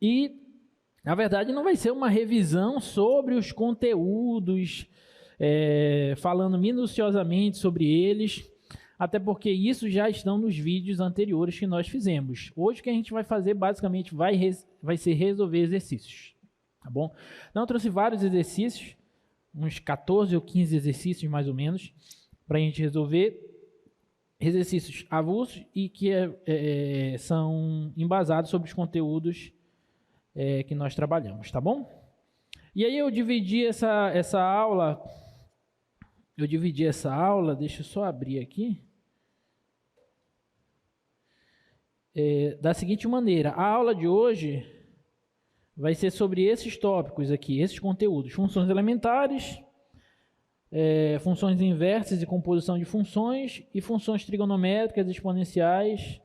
E, na verdade, não vai ser uma revisão sobre os conteúdos, falando minuciosamente sobre eles, até porque isso já estão nos vídeos anteriores que nós fizemos. Hoje o que a gente vai fazer, basicamente, vai ser resolver exercícios, tá bom? Então, eu trouxe vários exercícios, uns 14 ou 15 exercícios, mais ou menos, para a gente resolver. Exercícios avulsos e que são embasados sobre os conteúdos que nós trabalhamos, tá bom? E aí eu dividi essa aula, deixa eu só abrir aqui, da seguinte maneira: a aula de hoje vai ser sobre esses tópicos aqui, esses conteúdos: funções elementares, funções inversas e composição de funções, e funções trigonométricas, exponenciais,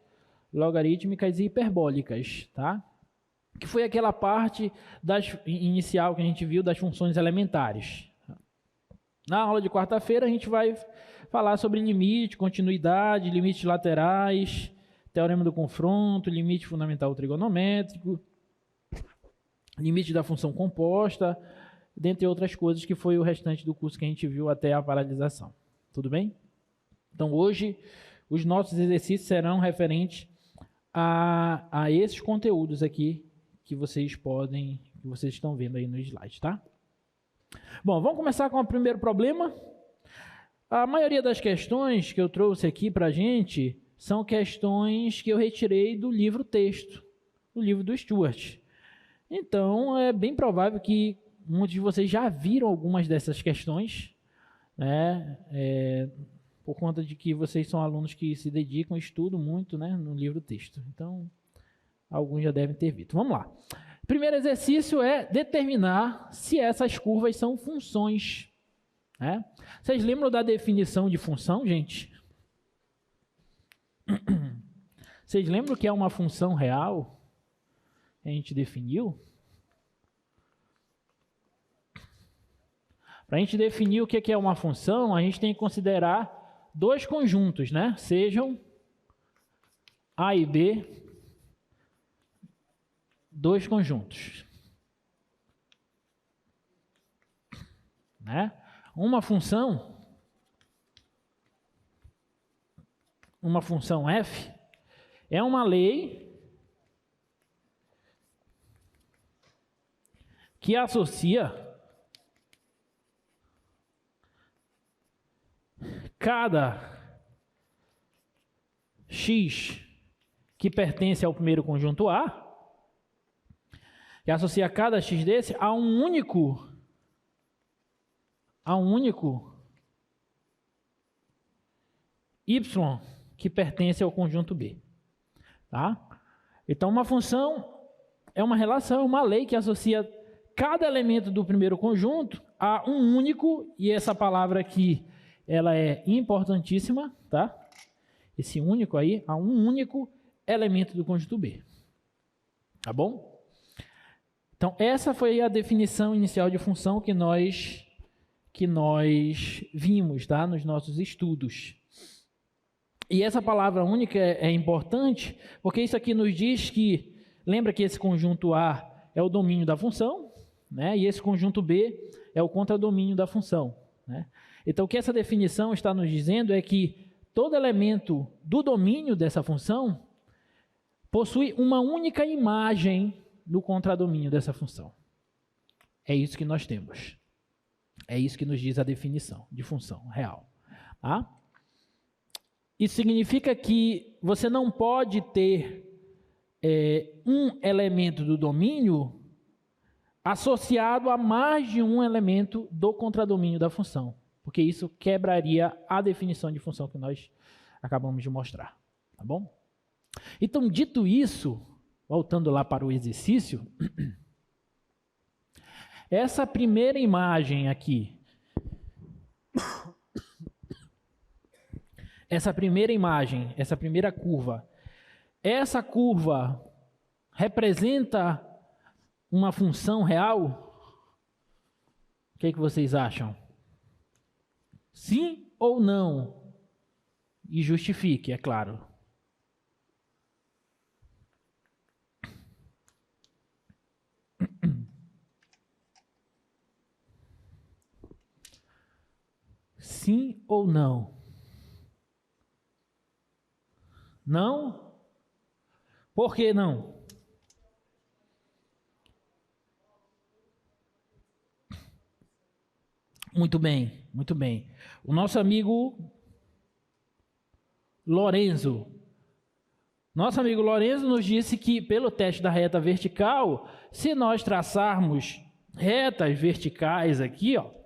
logarítmicas e hiperbólicas, tá? Que foi aquela parte inicial que a gente viu das funções elementares. Na aula de quarta-feira a gente vai falar sobre limite, continuidade, limites laterais, teorema do confronto, limite fundamental trigonométrico, limite da função composta, dentre outras coisas, que foi o restante do curso que a gente viu até a paralisação. Tudo bem? Então hoje os nossos exercícios serão referentes a esses conteúdos aqui que vocês estão vendo aí no slide, tá? Bom, vamos começar com o primeiro problema. A maioria das questões que eu trouxe aqui para a gente são questões que eu retirei do livro texto, do livro do Stuart. Então, é bem provável que muitos de vocês já viram algumas dessas questões, né? Por conta de que vocês são alunos que se dedicam, estudam muito, né, no livro texto. Então, alguns já devem ter visto. Vamos lá. Primeiro exercício é determinar se essas curvas são funções, né? Vocês lembram da definição de função, gente? Vocês lembram que é uma função real? A gente definiu? Para a gente definir o que é uma função, a gente tem que considerar dois conjuntos, né? Sejam A e B, dois conjuntos, né? Uma função f é uma lei que associa cada x que pertence ao primeiro conjunto A, que associa cada x desse a um único y que pertence ao conjunto B, tá? Então, uma função é uma relação, uma lei que associa cada elemento do primeiro conjunto a um único, e essa palavra aqui, ela é importantíssima, tá? Esse único aí, a um único elemento do conjunto B, tá bom? Então, essa foi a definição inicial de função que nós vimos, tá, nos nossos estudos. E essa palavra única é importante, porque isso aqui nos diz que, lembra que esse conjunto A é o domínio da função, né, e esse conjunto B é o contradomínio da função, né? Então, o que essa definição está nos dizendo é que todo elemento do domínio dessa função possui uma única imagem no contradomínio dessa função. É isso que nós temos. É isso que nos diz a definição de função real. Tá? Isso significa que você não pode ter um elemento do domínio associado a mais de um elemento do contradomínio da função, porque isso quebraria a definição de função que nós acabamos de mostrar. Tá bom? Então, dito isso, voltando lá para o exercício, essa primeira imagem aqui, essa primeira curva, essa curva representa uma função real? O que é que vocês acham? Sim ou não? E justifique, é claro. Sim ou não? Não? Por que não? Muito bem, muito bem. O nosso amigo Lorenzo. Nosso amigo Lorenzo nos disse que, pelo teste da reta vertical, se nós traçarmos retas verticais aqui, ó,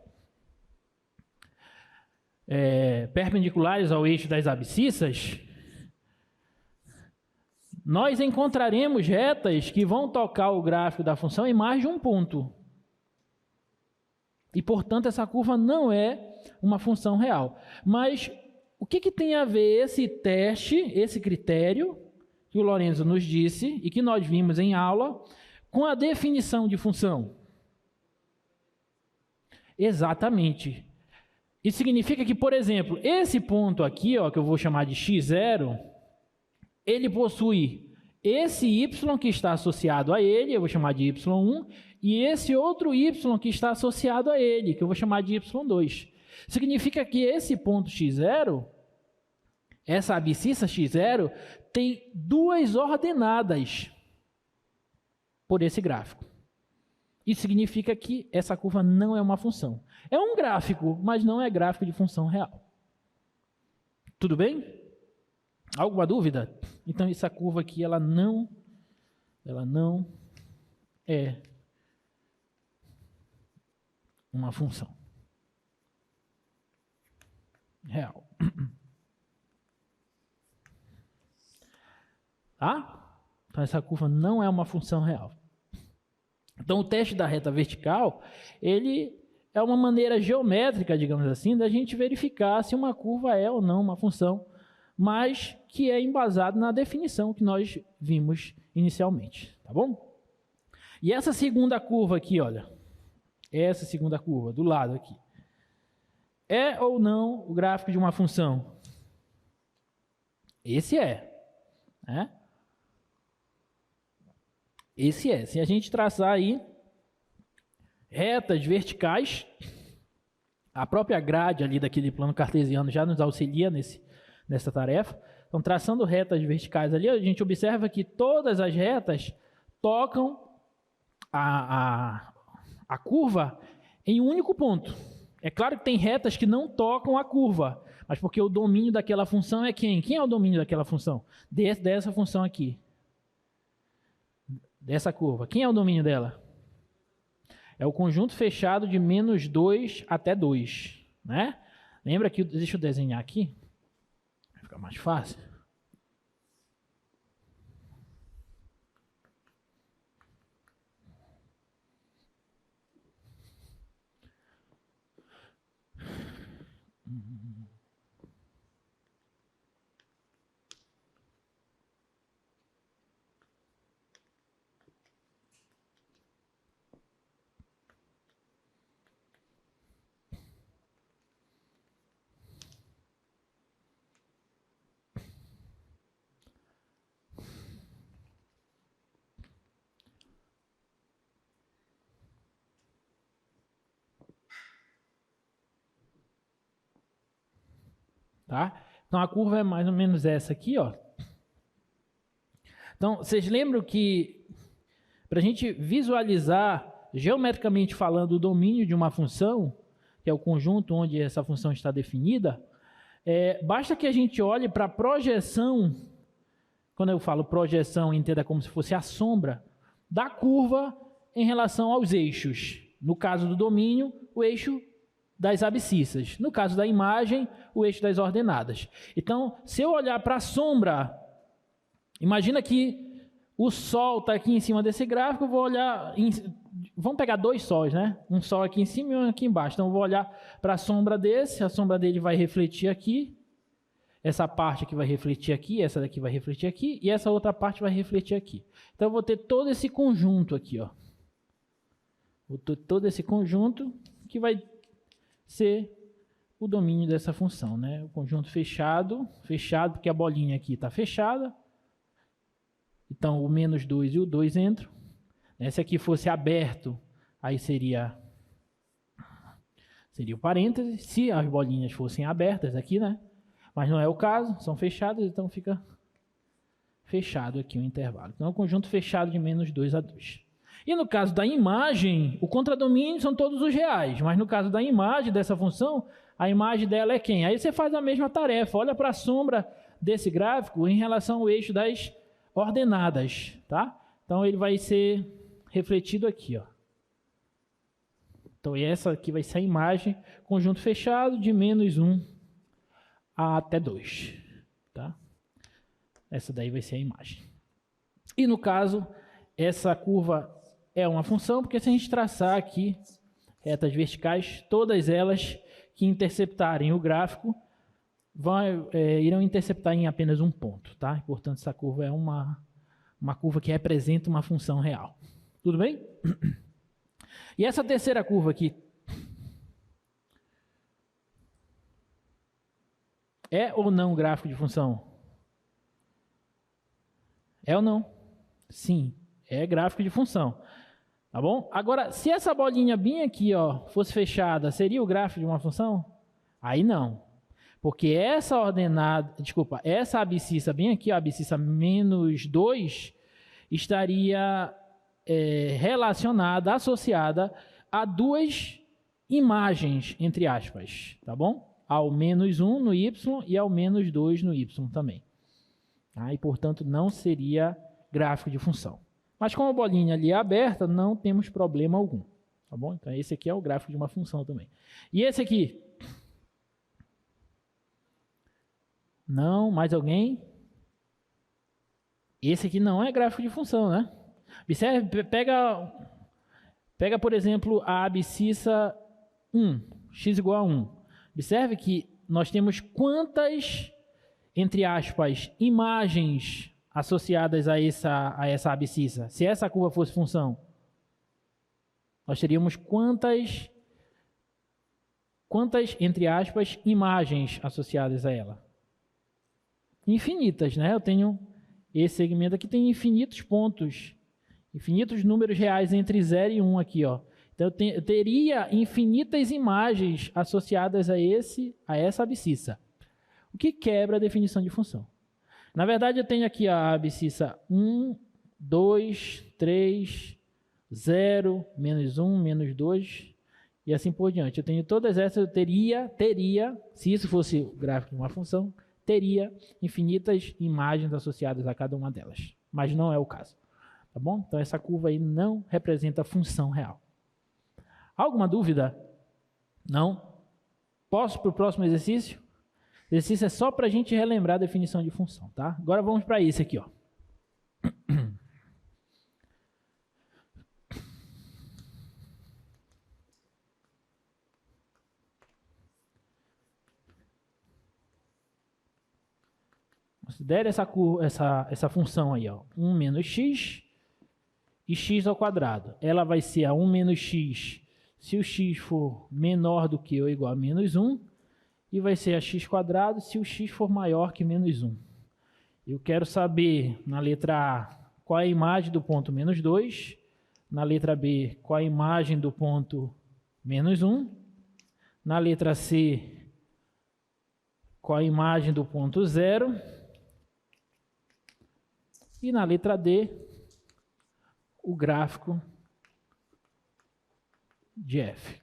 perpendiculares ao eixo das abscissas, nós encontraremos retas que vão tocar o gráfico da função em mais de um ponto. E, portanto, essa curva não é uma função real. Mas o que tem a ver esse teste, esse critério que o Lorenzo nos disse e que nós vimos em aula com a definição de função? Exatamente. Isso significa que, por exemplo, esse ponto aqui, ó, que eu vou chamar de x0, ele possui esse y que está associado a ele, eu vou chamar de y1, e esse outro y que está associado a ele, que eu vou chamar de y2. Significa que esse ponto x0, essa abscissa x0, tem duas ordenadas por esse gráfico. Isso significa que essa curva não é uma função. É um gráfico, mas não é gráfico de função real. Tudo bem? Alguma dúvida? Então, essa curva aqui, ela não é uma função real. Tá? Então, essa curva não é uma função real. Então, o teste da reta vertical, ele é uma maneira geométrica, digamos assim, da gente verificar se uma curva é ou não uma função, mas que é embasado na definição que nós vimos inicialmente, tá bom? E essa segunda curva aqui, olha, essa segunda curva do lado aqui, é ou não o gráfico de uma função? Esse é, né? Esse é. Se a gente traçar aí retas verticais, a própria grade ali daquele plano cartesiano já nos auxilia nessa tarefa. Então, traçando retas verticais ali, a gente observa que todas as retas tocam a curva em um único ponto. É claro que tem retas que não tocam a curva, mas porque o domínio daquela função é quem? Quem é o domínio daquela função? Dessa função aqui. Dessa curva. Quem é o domínio dela? É o conjunto fechado de menos 2 até 2. Né? Lembra que, deixa eu desenhar aqui, vai ficar mais fácil. Tá? Então, a curva é mais ou menos essa aqui, ó. Então, vocês lembram que, para a gente visualizar, geometricamente falando, o domínio de uma função, que é o conjunto onde essa função está definida, basta que a gente olhe para a projeção, quando eu falo projeção, entenda como se fosse a sombra, da curva em relação aos eixos. No caso do domínio, o eixo das abscissas. No caso da imagem, o eixo das ordenadas. Então, se eu olhar para a sombra, imagina que o Sol está aqui em cima desse gráfico, eu vou olhar... Vamos pegar dois sóis, né? Um Sol aqui em cima e um aqui embaixo. Então, eu vou olhar para a sombra desse, a sombra dele vai refletir aqui, essa parte aqui vai refletir aqui, essa daqui vai refletir aqui, e essa outra parte vai refletir aqui. Então, eu vou ter todo esse conjunto aqui, ó. Vou ter todo esse conjunto que vai ser o domínio dessa função, né? O conjunto fechado porque a bolinha aqui está fechada. Então, o menos 2 e o 2 entram. Se aqui fosse aberto, aí seria seria o parêntese, se as bolinhas fossem abertas aqui, né? Mas não é o caso, são fechadas, então fica fechado aqui o intervalo. Então é um conjunto fechado de menos 2 a 2. E no caso da imagem, o contradomínio são todos os reais, mas no caso da imagem dessa função, a imagem dela é quem? Aí você faz a mesma tarefa, olha para a sombra desse gráfico em relação ao eixo das ordenadas, tá? Então ele vai ser refletido aqui, ó. Então essa aqui vai ser a imagem, conjunto fechado de menos 1 até 2, tá? Essa daí vai ser a imagem. E no caso, essa curva é uma função, porque se a gente traçar aqui retas verticais, todas elas que interceptarem o gráfico irão interceptar em apenas um ponto, tá? Portanto, essa curva é uma curva que representa uma função real. Tudo bem? E essa terceira curva aqui é ou não gráfico de função? É ou não? Sim, é gráfico de função. Tá bom? Agora, se essa bolinha bem aqui, ó, fosse fechada, seria o gráfico de uma função? Aí não. Porque essa ordenada, desculpa, essa abscissa bem aqui, a abscissa menos 2, estaria relacionada, associada a duas imagens, entre aspas, tá bom? Ao menos 1 no y e ao menos 2 no y também. Tá? E, portanto, não seria gráfico de função. Mas como a bolinha ali é aberta, não temos problema algum. Tá bom? Então, esse aqui é o gráfico de uma função também. E esse aqui? Não, mais alguém? Esse aqui não é gráfico de função, né? Observe, pega, por exemplo, a abscissa 1, x igual a 1. Observe que nós temos quantas, entre aspas, imagens associadas a essa abscissa. Se essa curva fosse função, nós teríamos quantas, entre aspas, imagens associadas a ela? Infinitas, né? Eu tenho esse segmento aqui, tem infinitos pontos, infinitos números reais entre 0 e 1 aqui, ó. Então eu teria infinitas imagens associadas a essa abscissa. O que quebra a definição de função? Na verdade, eu tenho aqui a abscissa 1, 2, 3, 0, menos 1, menos 2, e assim por diante. Eu tenho todas essas, eu teria, se isso fosse o gráfico de uma função, teria infinitas imagens associadas a cada uma delas. Mas não é o caso. Tá bom? Então essa curva aí não representa função real. Alguma dúvida? Não? Posso para o próximo exercício? O exercício é só para a gente relembrar a definição de função, tá? Agora vamos para esse aqui, ó. Considere essa função aí, ó. 1 menos x e x ao quadrado. Ela vai ser a 1 menos x se o x for menor do que ou igual a menos 1. E vai ser a x quadrado se o x for maior que menos 1. Eu quero saber, na letra A, qual é a imagem do ponto menos 2. Na letra B, qual é a imagem do ponto menos 1. Na letra C, qual é a imagem do ponto 0. E na letra D, o gráfico de f.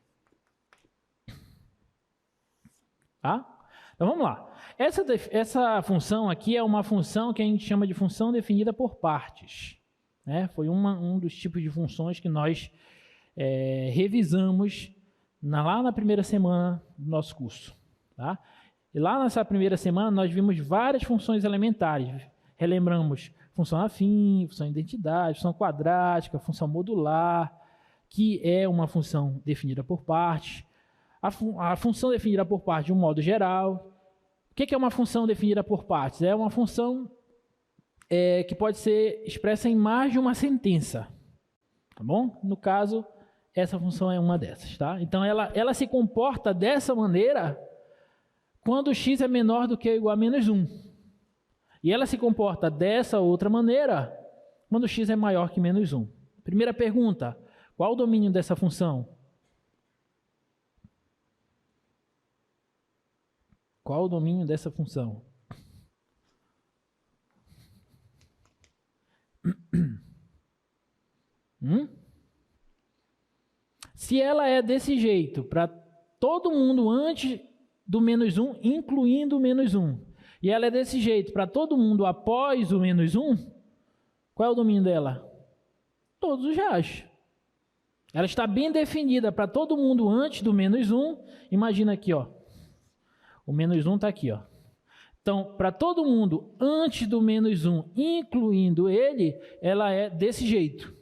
Tá? Então vamos lá. Essa função aqui é uma função que a gente chama de função definida por partes. Né? Foi um dos tipos de funções que nós revisamos lá na primeira semana do nosso curso. Tá? E lá nessa primeira semana nós vimos várias funções elementares. Relembramos função afim, função identidade, função quadrática, função modular, que é uma função definida por partes. A função definida por partes de um modo geral. O que é uma função definida por partes? É uma função que pode ser expressa em mais de uma sentença. Tá bom? No caso, essa função é uma dessas. Tá? Então, ela se comporta dessa maneira quando x é menor do que ou igual a menos 1. E ela se comporta dessa outra maneira quando x é maior que menos 1. Primeira pergunta, qual o domínio dessa função? Qual o domínio dessa função? Se ela é desse jeito, para todo mundo antes do menos 1, incluindo o menos 1, e ela é desse jeito para todo mundo após o menos 1, qual é o domínio dela? Todos os reais. Ela está bem definida para todo mundo antes do menos 1. Imagina aqui, ó. O menos 1 está aqui, ó. Então, para todo mundo antes do menos 1, incluindo ele, ela é desse jeito.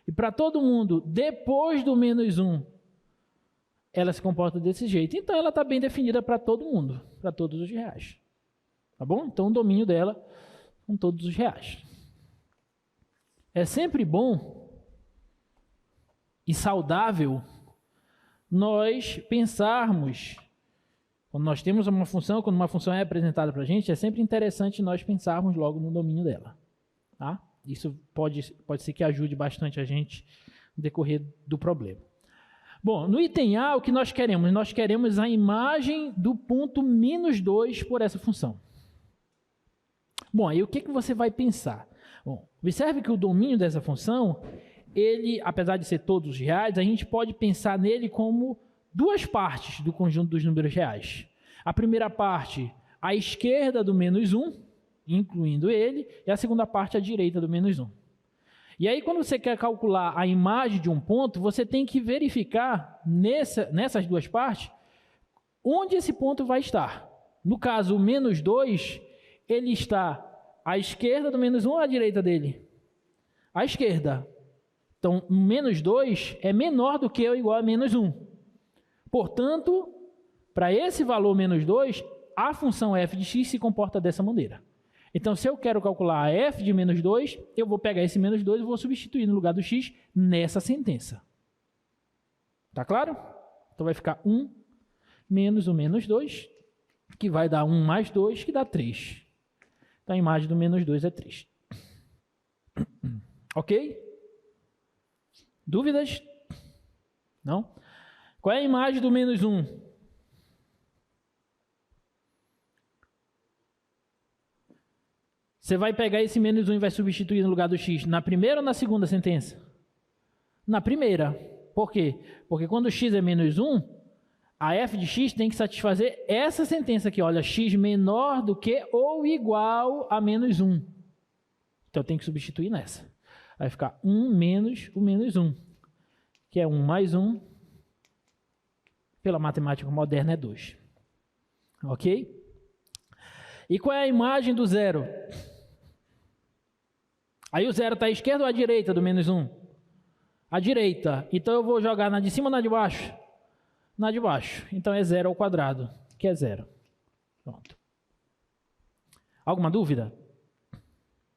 E para todo mundo depois do menos 1, ela se comporta desse jeito. Então, ela está bem definida para todo mundo, para todos os reais. Tá bom? Então, o domínio dela com todos os reais. É sempre bom e saudável nós pensarmos, quando nós temos uma função, quando uma função é apresentada para a gente, é sempre interessante nós pensarmos logo no domínio dela. Tá? Isso pode ser que ajude bastante a gente no decorrer do problema. Bom, no item A, o que nós queremos? Nós queremos a imagem do ponto menos 2 por essa função. Bom, aí o que você vai pensar? Bom, observe que o domínio dessa função, ele, apesar de ser todos os reais, a gente pode pensar nele como duas partes do conjunto dos números reais. A primeira parte, à esquerda do menos 1, incluindo ele, e a segunda parte, à direita do menos 1. E aí, quando você quer calcular a imagem de um ponto, você tem que verificar nessas duas partes onde esse ponto vai estar. No caso, o menos 2, ele está à esquerda do menos 1 ou à direita dele? À esquerda. Então, menos 2 é menor do que ou igual a menos 1. Portanto, para esse valor menos 2, a função f de x se comporta dessa maneira. Então, se eu quero calcular a f de menos 2, eu vou pegar esse menos 2 e vou substituir no lugar do x nessa sentença. Tá claro? Então, vai ficar 1 menos o menos 2, que vai dar 1 mais 2, que dá 3. Então, a imagem do menos 2 é 3. Ok? Dúvidas? Não? Qual é a imagem do menos 1? Você vai pegar esse menos 1 e vai substituir no lugar do x na primeira ou na segunda sentença? Na primeira. Por quê? Porque quando o x é menos 1, a f de x tem que satisfazer essa sentença aqui. Olha, x menor do que ou igual a menos 1. Então, eu tenho que substituir nessa. Vai ficar 1 menos o menos 1, que é 1 mais 1. Pela matemática moderna é 2. Ok? E qual é a imagem do zero? Aí o zero está à esquerda ou à direita do menos 1? À direita. Então eu vou jogar na de cima ou na de baixo? Na de baixo. Então é 0 ao quadrado, que é 0. Pronto. Alguma dúvida?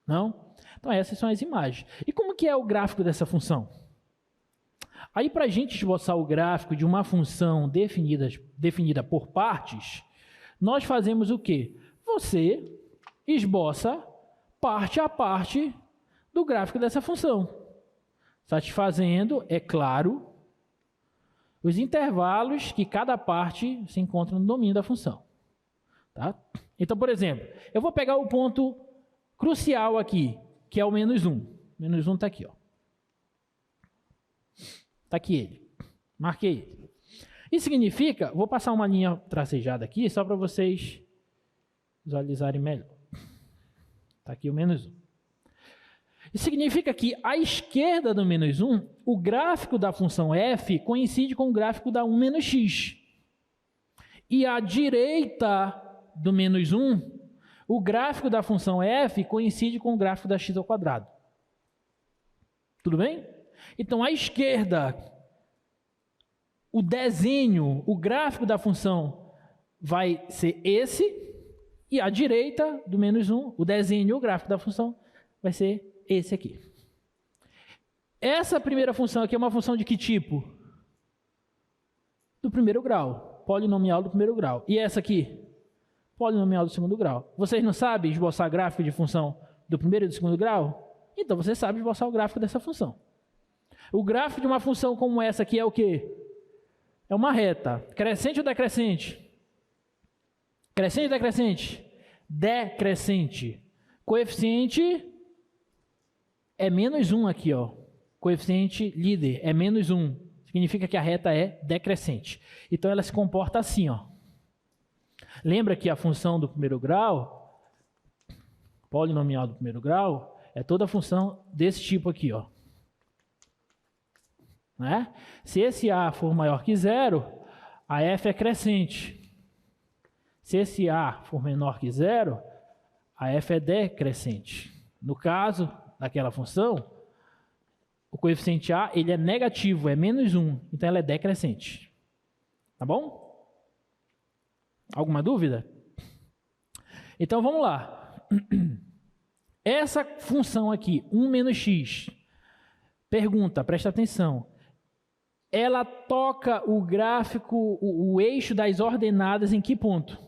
Não? Então essas são as imagens. E como que é o gráfico dessa função? Aí para a gente esboçar o gráfico de uma função definida por partes, nós fazemos o quê? Você esboça parte a parte do gráfico dessa função, satisfazendo, é claro, os intervalos que cada parte se encontra no domínio da função. Tá? Então, por exemplo, eu vou pegar o ponto crucial aqui, que é o menos 1. Menos 1 está aqui, ó. Está aqui ele. Marquei ele. Isso significa, vou passar uma linha tracejada aqui, só para vocês visualizarem melhor. Está aqui o menos 1. Isso significa que à esquerda do menos 1, o gráfico da função f coincide com o gráfico da 1 menos x. E à direita do menos 1, o gráfico da função f coincide com o gráfico da x ao quadrado. Tudo bem? Então, à esquerda, o desenho, o gráfico da função vai ser esse, e à direita do menos 1, o desenho e o gráfico da função vai ser esse aqui. Essa primeira função aqui é uma função de que tipo? Do primeiro grau, polinomial do primeiro grau. E essa aqui? Polinomial do segundo grau. Vocês não sabem esboçar gráfico de função do primeiro e do segundo grau? Então você sabe esboçar o gráfico dessa função. O gráfico de uma função como essa aqui é o quê? É uma reta. Crescente ou decrescente? Crescente ou decrescente? Decrescente. Coeficiente é -1 aqui, ó. Coeficiente líder é -1. Significa que a reta é decrescente. Então ela se comporta assim, ó. Lembra que a função do primeiro grau, polinomial do primeiro grau, é toda a função desse tipo aqui, ó. Né? Se esse A for maior que 0, a f é crescente. Se esse A for menor que 0, a f é decrescente. No caso daquela função, o coeficiente A ele é negativo, é -1, então ela é decrescente. Tá bom? Alguma dúvida? Então vamos lá. Essa função aqui, 1 menos x, pergunta, presta atenção. Ela toca o gráfico, o eixo das ordenadas em que ponto?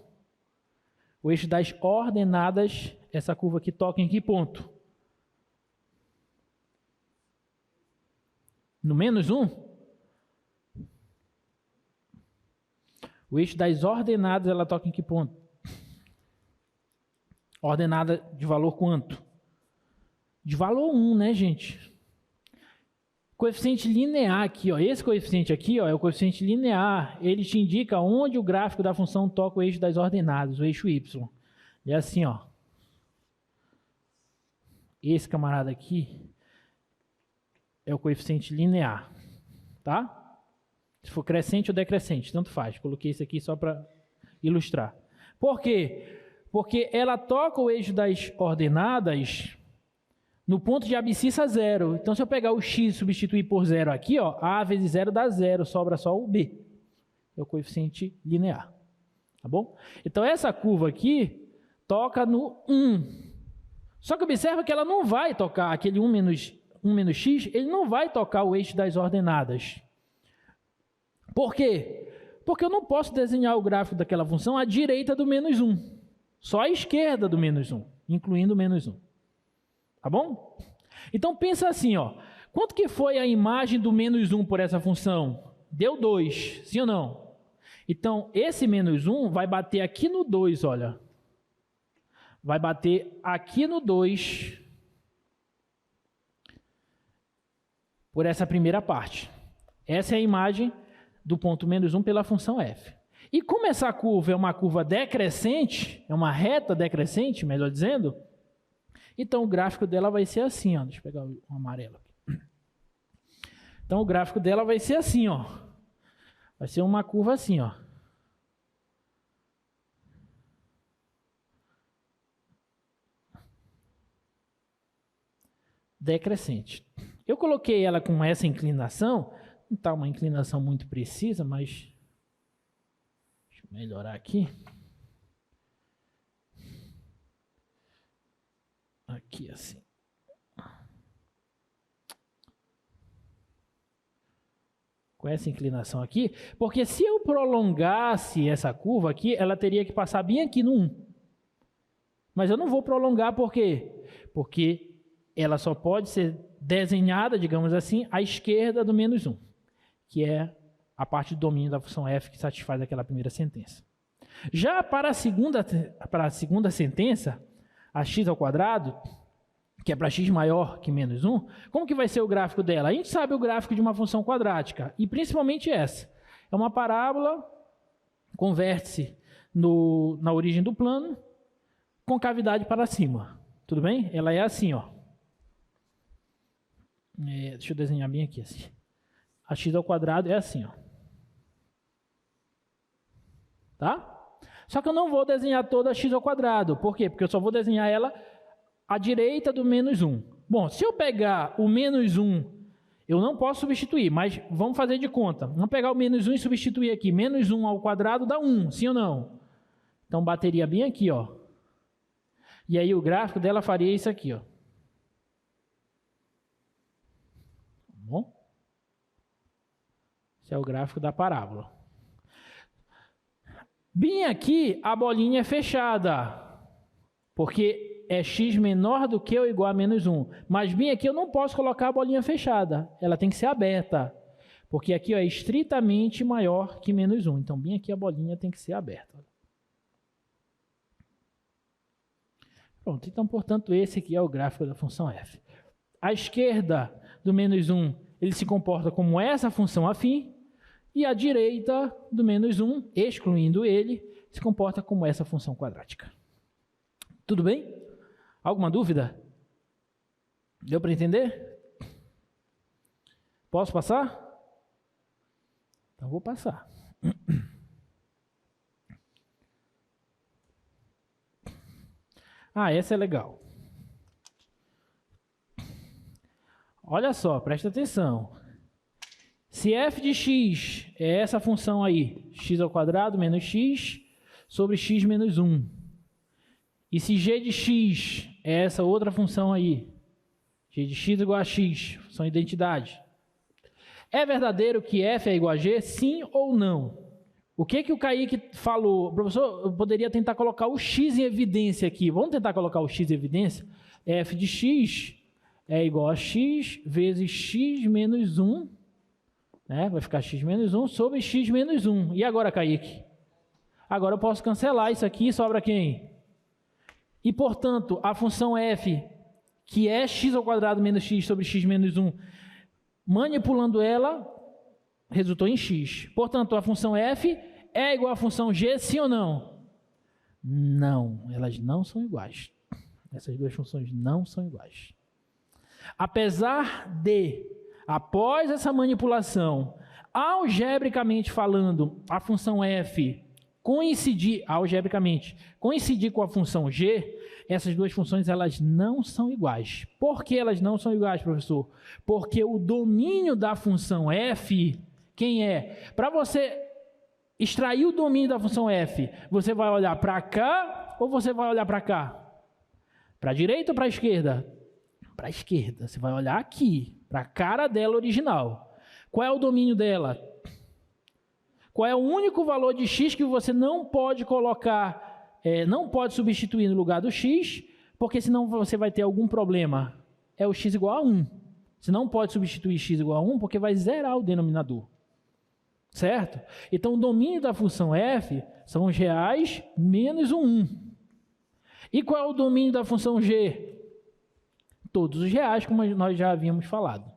O eixo das ordenadas, essa curva aqui toca em que ponto? No -1? O eixo das ordenadas, ela toca em que ponto? Ordenada de valor quanto? De valor 1, né, gente? Coeficiente linear aqui, ó. Esse coeficiente aqui, ó, é o coeficiente linear. Ele te indica onde o gráfico da função toca o eixo das ordenadas, o eixo y. E é assim, ó. Esse camarada aqui é o coeficiente linear, tá? Se for crescente ou decrescente, tanto faz. Coloquei isso aqui só para ilustrar. Por quê? Porque ela toca o eixo das ordenadas no ponto de abscissa 0. Então, se eu pegar o x e substituir por 0 aqui, ó, a vezes 0 dá 0, sobra só o b. É o coeficiente linear. Tá bom? Então, essa curva aqui toca no 1. Só que observa que ela não vai tocar aquele 1 menos x, ele não vai tocar o eixo das ordenadas. Por quê? Porque eu não posso desenhar o gráfico daquela função à direita do -1. Só à esquerda do -1, incluindo o -1. Tá bom? Então pensa assim, ó. Quanto que foi a imagem do -1 por essa função? Deu 2, sim ou não? Então esse -1 vai bater aqui no 2, olha. Vai bater aqui no 2 por essa primeira parte. Essa é a imagem do ponto -1 pela função f. E como essa curva é uma curva decrescente, é uma reta decrescente, melhor dizendo, então o gráfico dela vai ser assim, ó. Deixa eu pegar o amarelo aqui. Então o gráfico dela vai ser assim, ó. Vai ser uma curva assim, ó. Decrescente. Eu coloquei ela com essa inclinação, não está uma inclinação muito precisa, mas deixa eu melhorar aqui. Aqui assim. Com essa inclinação aqui, porque se eu prolongasse essa curva aqui, ela teria que passar bem aqui no 1. Mas eu não vou prolongar, por quê? Porque ela só pode ser desenhada, digamos assim, à esquerda do -1, que é a parte do domínio da função f que satisfaz aquela primeira sentença. Já para a segunda sentença, a x ao quadrado, que é para x maior que -1, como que vai ser o gráfico dela? A gente sabe o gráfico de uma função quadrática, e principalmente essa. É uma parábola com vértice na origem do plano, com cavidade para cima. Tudo bem? Ela é assim, ó. Deixa eu desenhar bem aqui assim. A x ao quadrado é assim, ó. Tá? Só que eu não vou desenhar toda a x ao quadrado. Por quê? Porque eu só vou desenhar ela à direita do -1. Bom, se eu pegar o -1, eu não posso substituir, mas vamos fazer de conta. Vamos pegar o -1 e substituir aqui. -1 ao quadrado dá 1, sim ou não? Então bateria bem aqui, ó. E aí o gráfico dela faria isso aqui, ó. Bom? Esse é o gráfico da parábola. Bem aqui, a bolinha é fechada, porque é x menor do que ou igual a -1. Mas bem aqui eu não posso colocar a bolinha fechada, ela tem que ser aberta, porque aqui ó, é estritamente maior que -1. Então bem aqui a bolinha tem que ser aberta. Pronto, então, portanto, esse aqui é o gráfico da função f. À esquerda do menos 1, ele se comporta como essa função afim, e à direita do menos 1, excluindo ele, se comporta como essa função quadrática. Tudo bem? Alguma dúvida? Deu para entender? Posso passar? Então, vou passar. Ah, essa é legal. Olha só, presta atenção. Se f de x é essa função aí, x ao quadrado menos x sobre x menos 1. E se g de x é essa outra função aí, g de x igual a x, são identidade. É verdadeiro que f é igual a g? Sim ou não? O que o Kaique falou? Professor, eu poderia tentar colocar o x em evidência aqui. Vamos tentar colocar o x em evidência? F de x é igual a x vezes x menos 1. Né? Vai ficar x menos 1 sobre x menos 1. E agora, Kaique? Agora eu posso cancelar isso aqui e sobra quem? E, portanto, a função f, que é x ao quadrado menos x sobre x menos 1, manipulando ela, resultou em x. Portanto, a função f é igual à função g, sim ou não? Não, elas não são iguais. Essas duas funções não são iguais. Apesar de, após essa manipulação, algebricamente falando, a função f coincidir, algebricamente, coincidir com a função g, essas duas funções elas não são iguais. Por que elas não são iguais, professor? Porque o domínio da função f, quem é? Para você extrair o domínio da função f, você vai olhar para cá ou você vai olhar para cá? Para a direita ou para a esquerda? Para a esquerda. Você vai olhar aqui, para a cara dela original. Qual é o domínio dela? Qual é o único valor de x que você não pode colocar, não pode substituir no lugar do x, porque senão você vai ter algum problema? É o x igual a 1. Você não pode substituir x igual a 1 porque vai zerar o denominador. Certo? Então, o domínio da função f são os reais menos o 1. E qual é o domínio da função g? Todos os reais, como nós já havíamos falado.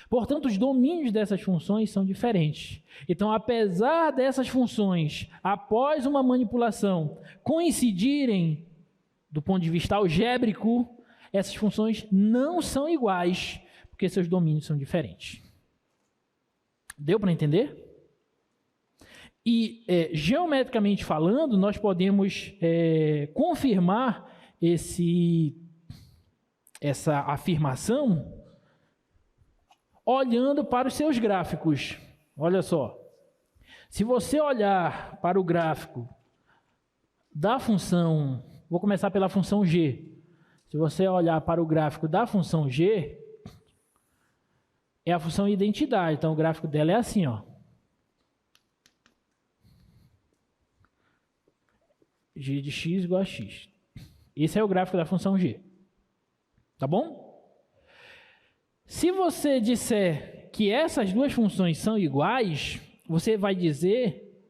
Portanto, os domínios dessas funções são diferentes. Então, apesar dessas funções, após uma manipulação, coincidirem do ponto de vista algébrico, essas funções não são iguais, porque seus domínios são diferentes. Deu para entender? E, geometricamente falando, nós podemos confirmar essa afirmação olhando para os seus gráficos. Olha só. Se você olhar para o gráfico da função, vou começar pela função g. Se você olhar para o gráfico da função g, é a função identidade. Então, o gráfico dela é assim, ó. G de x igual a x. Esse é o gráfico da função g. Tá bom? Se você disser que essas duas funções são iguais, você vai dizer,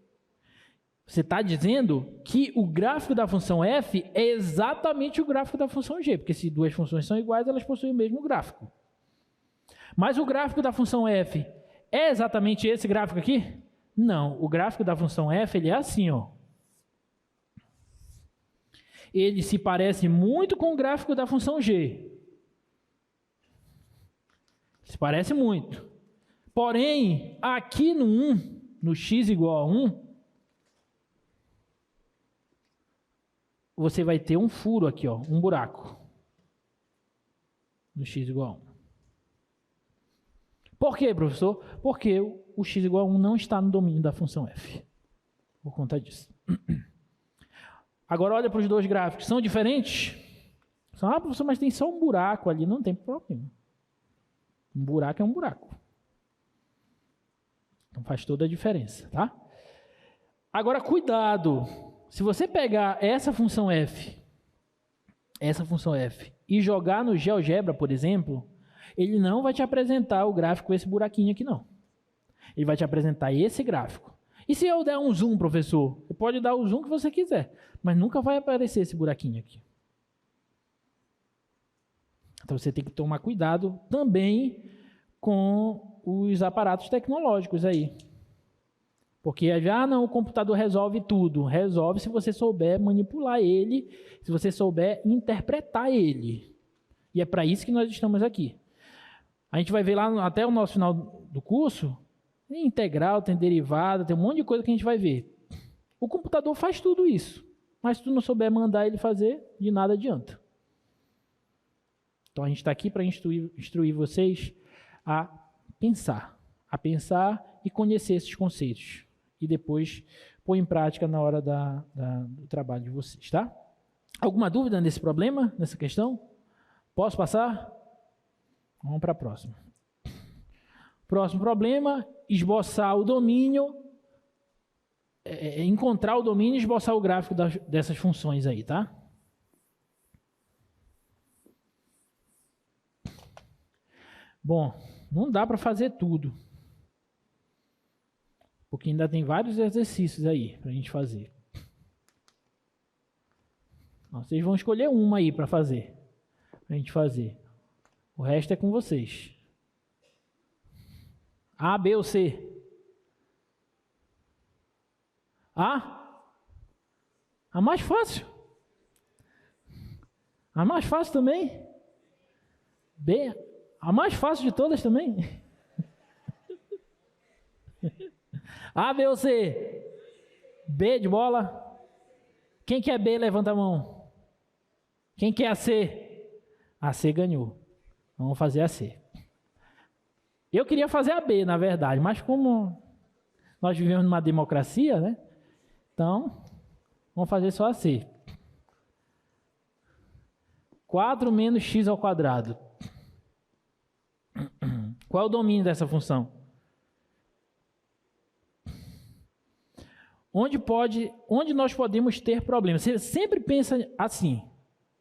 você está dizendo que o gráfico da função f é exatamente o gráfico da função g, porque se duas funções são iguais, elas possuem o mesmo gráfico. Mas o gráfico da função f é exatamente esse gráfico aqui? Não, o gráfico da função f ele é assim, ó. Ele se parece muito com o gráfico da função g. Se parece muito. Porém, aqui no 1, no x igual a 1, você vai ter um furo aqui, ó, um buraco. No x igual a 1. Por quê, professor? Porque o x igual a 1 não está no domínio da função f. Por conta disso. Agora olha para os dois gráficos. São diferentes? Professor, mas tem só um buraco ali. Não tem problema. Um buraco é um buraco. Então faz toda a diferença, tá? Agora, cuidado. Se você pegar essa função f e jogar no GeoGebra, por exemplo, ele não vai te apresentar o gráfico com esse buraquinho aqui, não. Ele vai te apresentar esse gráfico. E se eu der um zoom, professor? Você pode dar o zoom que você quiser, mas nunca vai aparecer esse buraquinho aqui. Então você tem que tomar cuidado também com os aparatos tecnológicos aí. Porque não, o computador resolve tudo. Resolve se você souber manipular ele, se você souber interpretar ele. E é para isso que nós estamos aqui. A gente vai ver lá até o nosso final do curso, tem integral, tem derivada, tem um monte de coisa que a gente vai ver. O computador faz tudo isso, mas se tu não souber mandar ele fazer, de nada adianta. Então a gente está aqui para instruir vocês a pensar e conhecer esses conceitos. E depois pôr em prática na hora do trabalho de vocês, tá? Alguma dúvida nesse problema, nessa questão? Posso passar? Vamos para a próxima. Próximo problema, esboçar o domínio, encontrar o domínio e esboçar o gráfico dessas funções aí, tá? Bom, não dá para fazer tudo. Porque ainda tem vários exercícios aí para a gente fazer. Vocês vão escolher uma aí para fazer. Para a gente fazer. O resto é com vocês. A, B ou C? A? A mais fácil. A mais fácil também. B? A mais fácil de todas também. A, B ou C? B de bola. Quem quer B, levanta a mão. Quem quer a C? A C ganhou. Vamos fazer a C. Eu queria fazer a B, na verdade, mas como nós vivemos numa democracia, né? Então, vamos fazer só a C. 4 menos x ao quadrado. Qual é o domínio dessa função? Onde nós podemos ter problemas? Você sempre pensa assim.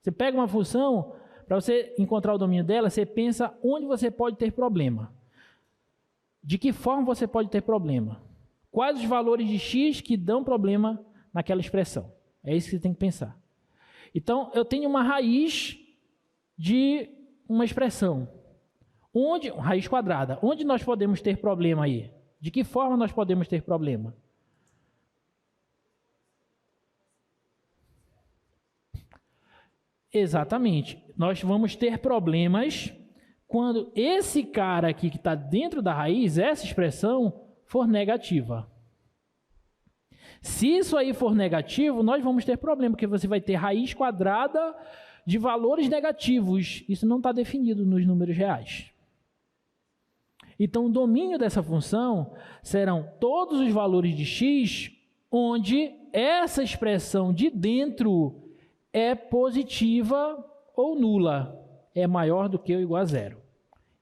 Você pega uma função, para você encontrar o domínio dela, você pensa onde você pode ter problema. De que forma você pode ter problema? Quais os valores de x que dão problema naquela expressão? É isso que você tem que pensar. Então, eu tenho uma raiz de uma expressão. Raiz quadrada. Onde nós podemos ter problema aí? De que forma nós podemos ter problema? Exatamente. Nós vamos ter problemas quando esse cara aqui que está dentro da raiz, essa expressão, for negativa. Se isso aí for negativo, nós vamos ter problema, porque você vai ter raiz quadrada de valores negativos. Isso não está definido nos números reais. Então, o domínio dessa função serão todos os valores de x, onde essa expressão de dentro é positiva ou nula, é maior do que ou igual a zero.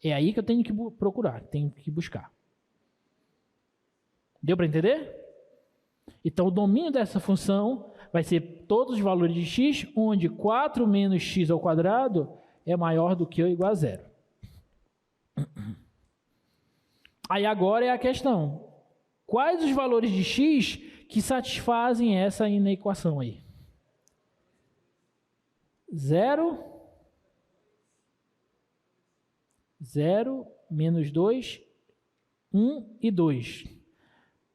É aí que eu tenho que procurar, tenho que buscar. Deu para entender? Então, o domínio dessa função vai ser todos os valores de x, onde 4 menos x ao quadrado é maior do que ou igual a zero. Aí agora é a questão. Quais os valores de x que satisfazem essa inequação aí? 0, menos 2, 1 e 2.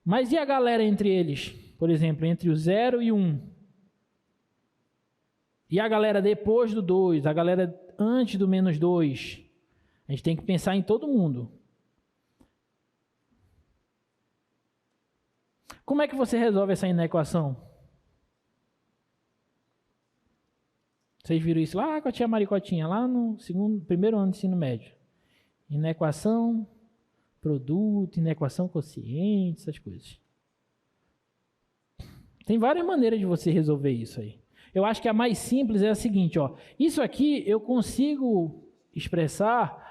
Mas e a galera entre eles? Por exemplo, entre o 0 e 1. E a galera depois do 2, a galera antes do menos 2. A gente tem que pensar em todo mundo. Como é que você resolve essa inequação? Vocês viram isso lá com a tia Maricotinha, lá no primeiro ano de ensino médio. Inequação, produto, inequação quociente, essas coisas. Tem várias maneiras de você resolver isso aí. Eu acho que a mais simples é a seguinte, ó. Isso aqui eu consigo expressar...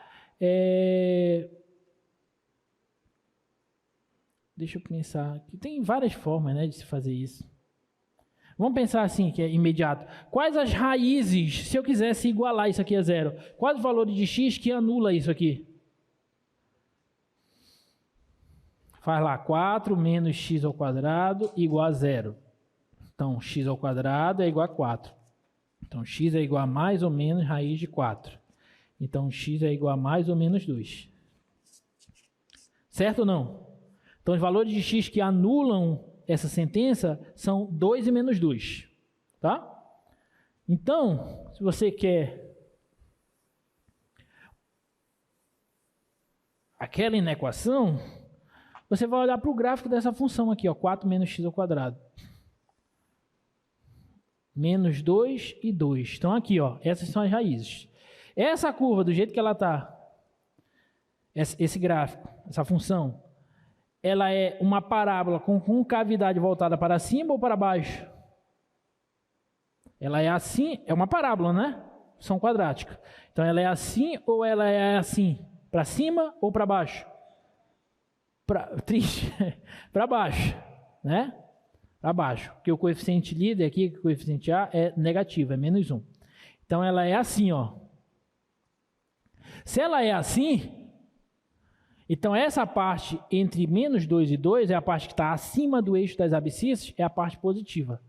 Deixa eu pensar. Que tem várias formas, né, de se fazer isso. Vamos pensar assim, que é imediato. Quais as raízes, se eu quisesse igualar isso aqui a zero? Quais os valores de x que anula isso aqui? Faz lá, 4 menos x ao quadrado igual a zero. Então, x ao quadrado é igual a 4. Então, x é igual a mais ou menos raiz de 4. Então, x é igual a mais ou menos 2. Certo ou não? Então, os valores de x que anulam essa sentença são 2 e menos 2. Tá? Então, se você quer aquela inequação, você vai olhar para o gráfico dessa função aqui, ó, 4 menos x ao quadrado. Menos 2 e 2. Então, aqui, ó, essas são as raízes. Essa curva, do jeito que ela está, esse gráfico, essa função, ela é uma parábola com cavidade voltada para cima ou para baixo? Ela é assim, é uma parábola, né? Função quadrática. Então, ela é assim ou ela é assim? Para cima ou para baixo? Para baixo, né? Para baixo. Porque o coeficiente líder aqui, o coeficiente A, é negativo, é menos 1. Então, ela é assim, ó. Se ela é assim, então essa parte entre menos 2 e 2 é a parte que está acima do eixo das abscissas, é a parte positiva.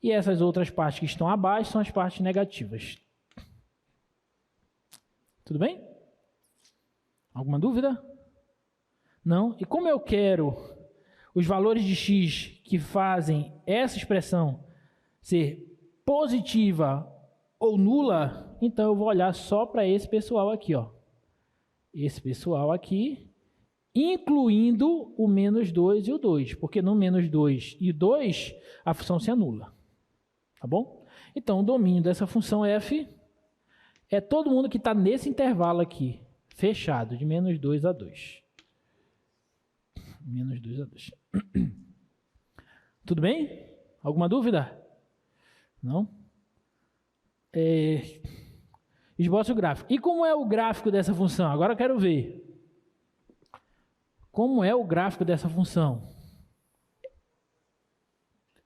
E essas outras partes que estão abaixo são as partes negativas. Tudo bem? Alguma dúvida? Não? E como eu quero os valores de x que fazem essa expressão ser positiva ou nula, então eu vou olhar só para esse pessoal aqui, ó. Esse pessoal aqui, incluindo o menos 2 e o 2, porque no menos 2 e 2 a função se anula. Tá bom? Então, o domínio dessa função f é todo mundo que está nesse intervalo aqui, fechado, de menos 2 a 2. Menos 2 a 2. Tudo bem? Alguma dúvida? Não? Esboça o gráfico. E como é o gráfico dessa função? Agora eu quero ver. Como é o gráfico dessa função?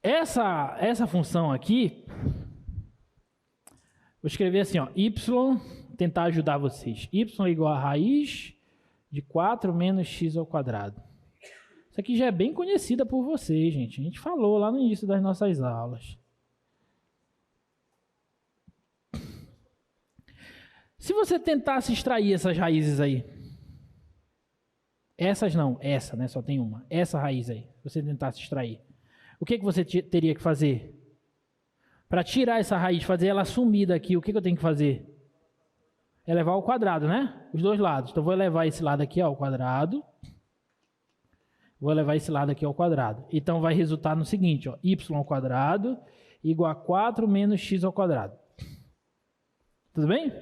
Essa função aqui, vou escrever assim, ó, y, tentar ajudar vocês. Y igual a raiz de 4 menos x ao quadrado. Isso aqui já é bem conhecida por vocês, gente. A gente falou lá no início das nossas aulas. Se você tentasse extrair essas raízes aí, essas não, essa, né? Só tem uma. Essa raiz aí, se você tentasse extrair, o que você teria que fazer? Para tirar essa raiz, fazer ela sumir daqui, o que eu tenho que fazer? Elevar ao quadrado, né? Os dois lados. Então, vou elevar esse lado aqui ao quadrado. Vou elevar esse lado aqui ao quadrado. Então, vai resultar no seguinte, ó, y ao quadrado igual a 4 menos x ao quadrado. Tudo bem?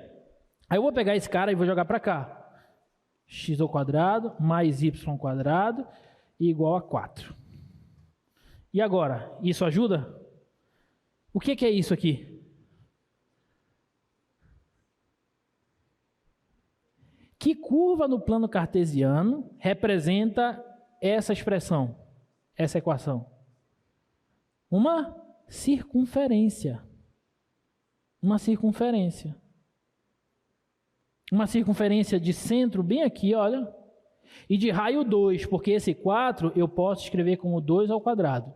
Aí eu vou pegar esse cara e vou jogar para cá. X ao quadrado mais y ao quadrado igual a 4. E agora, isso ajuda? O que é isso aqui? Que curva no plano cartesiano representa essa expressão, essa equação? Uma circunferência. Uma circunferência. Uma circunferência de centro bem aqui, olha. E de raio 2, porque esse 4 eu posso escrever como 2 ao quadrado.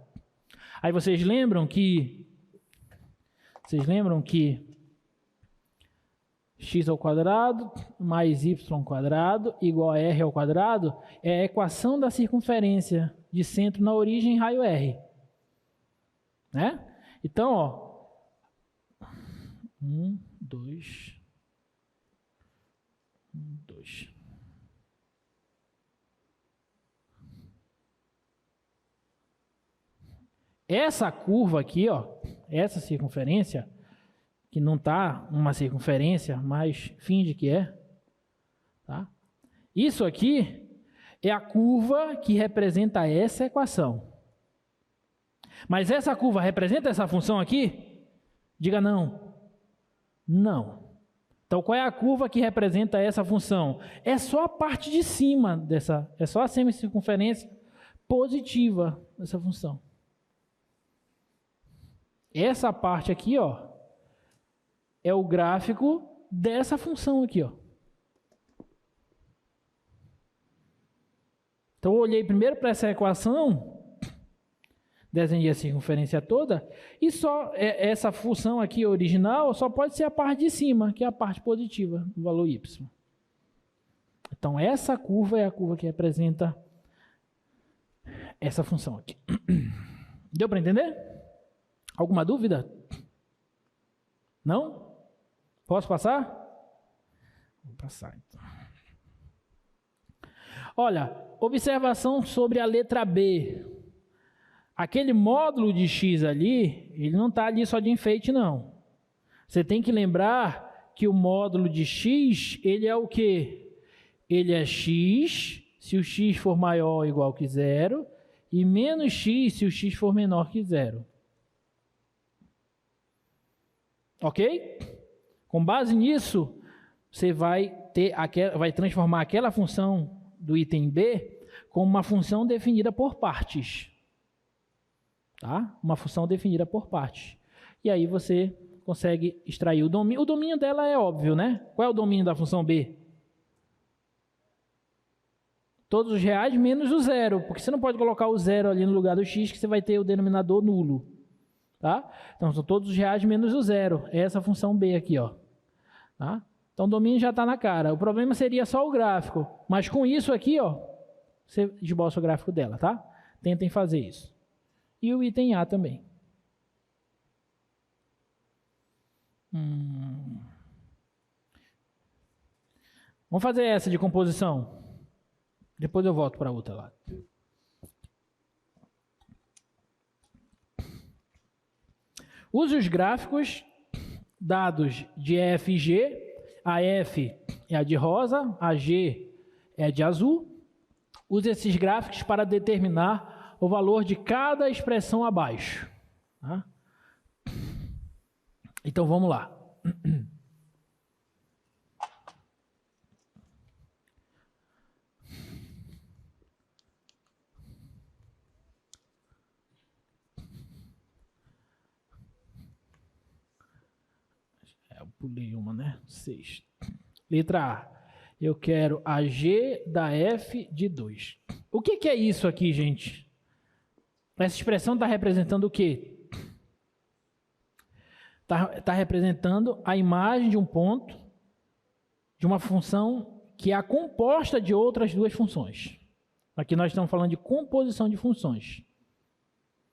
Aí vocês lembram que x ao quadrado mais y ao quadrado igual a r ao quadrado é a equação da circunferência de centro na origem raio r. Né? Então, ó, 1, 2, 2. Essa curva aqui, ó, essa circunferência, que não está uma circunferência, mas finge que é, tá? Isso aqui é a curva que representa essa equação. Mas essa curva representa essa função aqui? Diga não. Não. Então, qual é a curva que representa essa função? É só a parte de cima dessa, é só a semicircunferência positiva dessa função. Essa parte aqui, ó, é o gráfico dessa função aqui, ó. Então, eu olhei primeiro para essa equação, desenhei a circunferência toda, e só essa função aqui original só pode ser a parte de cima, que é a parte positiva do valor y. Então, essa curva é a curva que representa essa função aqui. Deu para entender? Alguma dúvida? Não? Posso passar? Vou passar, então. Olha, observação sobre a letra B. Aquele módulo de x ali, ele não está ali só de enfeite, não. Você tem que lembrar que o módulo de x, ele é o quê? Ele é x, se o x for maior ou igual que zero, e menos x, se o x for menor que zero. Ok? Com base nisso, você vai transformar aquela função do item B como uma função definida por partes. Tá? Uma função definida por partes. E aí você consegue extrair o domínio. O domínio dela é óbvio, né? Qual é o domínio da função B? Todos os reais menos o zero, porque você não pode colocar o zero ali no lugar do x, que você vai ter o denominador nulo. Tá? Então, são todos os reais menos o zero. É essa função B aqui, ó. Tá? Então, o domínio já está na cara. O problema seria só o gráfico. Mas com isso aqui, ó, você esboça o gráfico dela, tá? Tentem fazer isso. E o item A também. Vamos fazer essa de composição. Depois eu volto para a outra lá. Use os gráficos dados de F e G. A F é a de rosa, a G é a de azul. Use esses gráficos para determinar o valor de cada expressão abaixo. Tá? Então, vamos lá. Eu pulei uma, né? 6. Letra A. Eu quero a G da F de 2. O que é isso aqui, gente? Essa expressão está representando o quê? Está representando a imagem de um ponto de uma função que é composta de outras duas funções. Aqui nós estamos falando de composição de funções.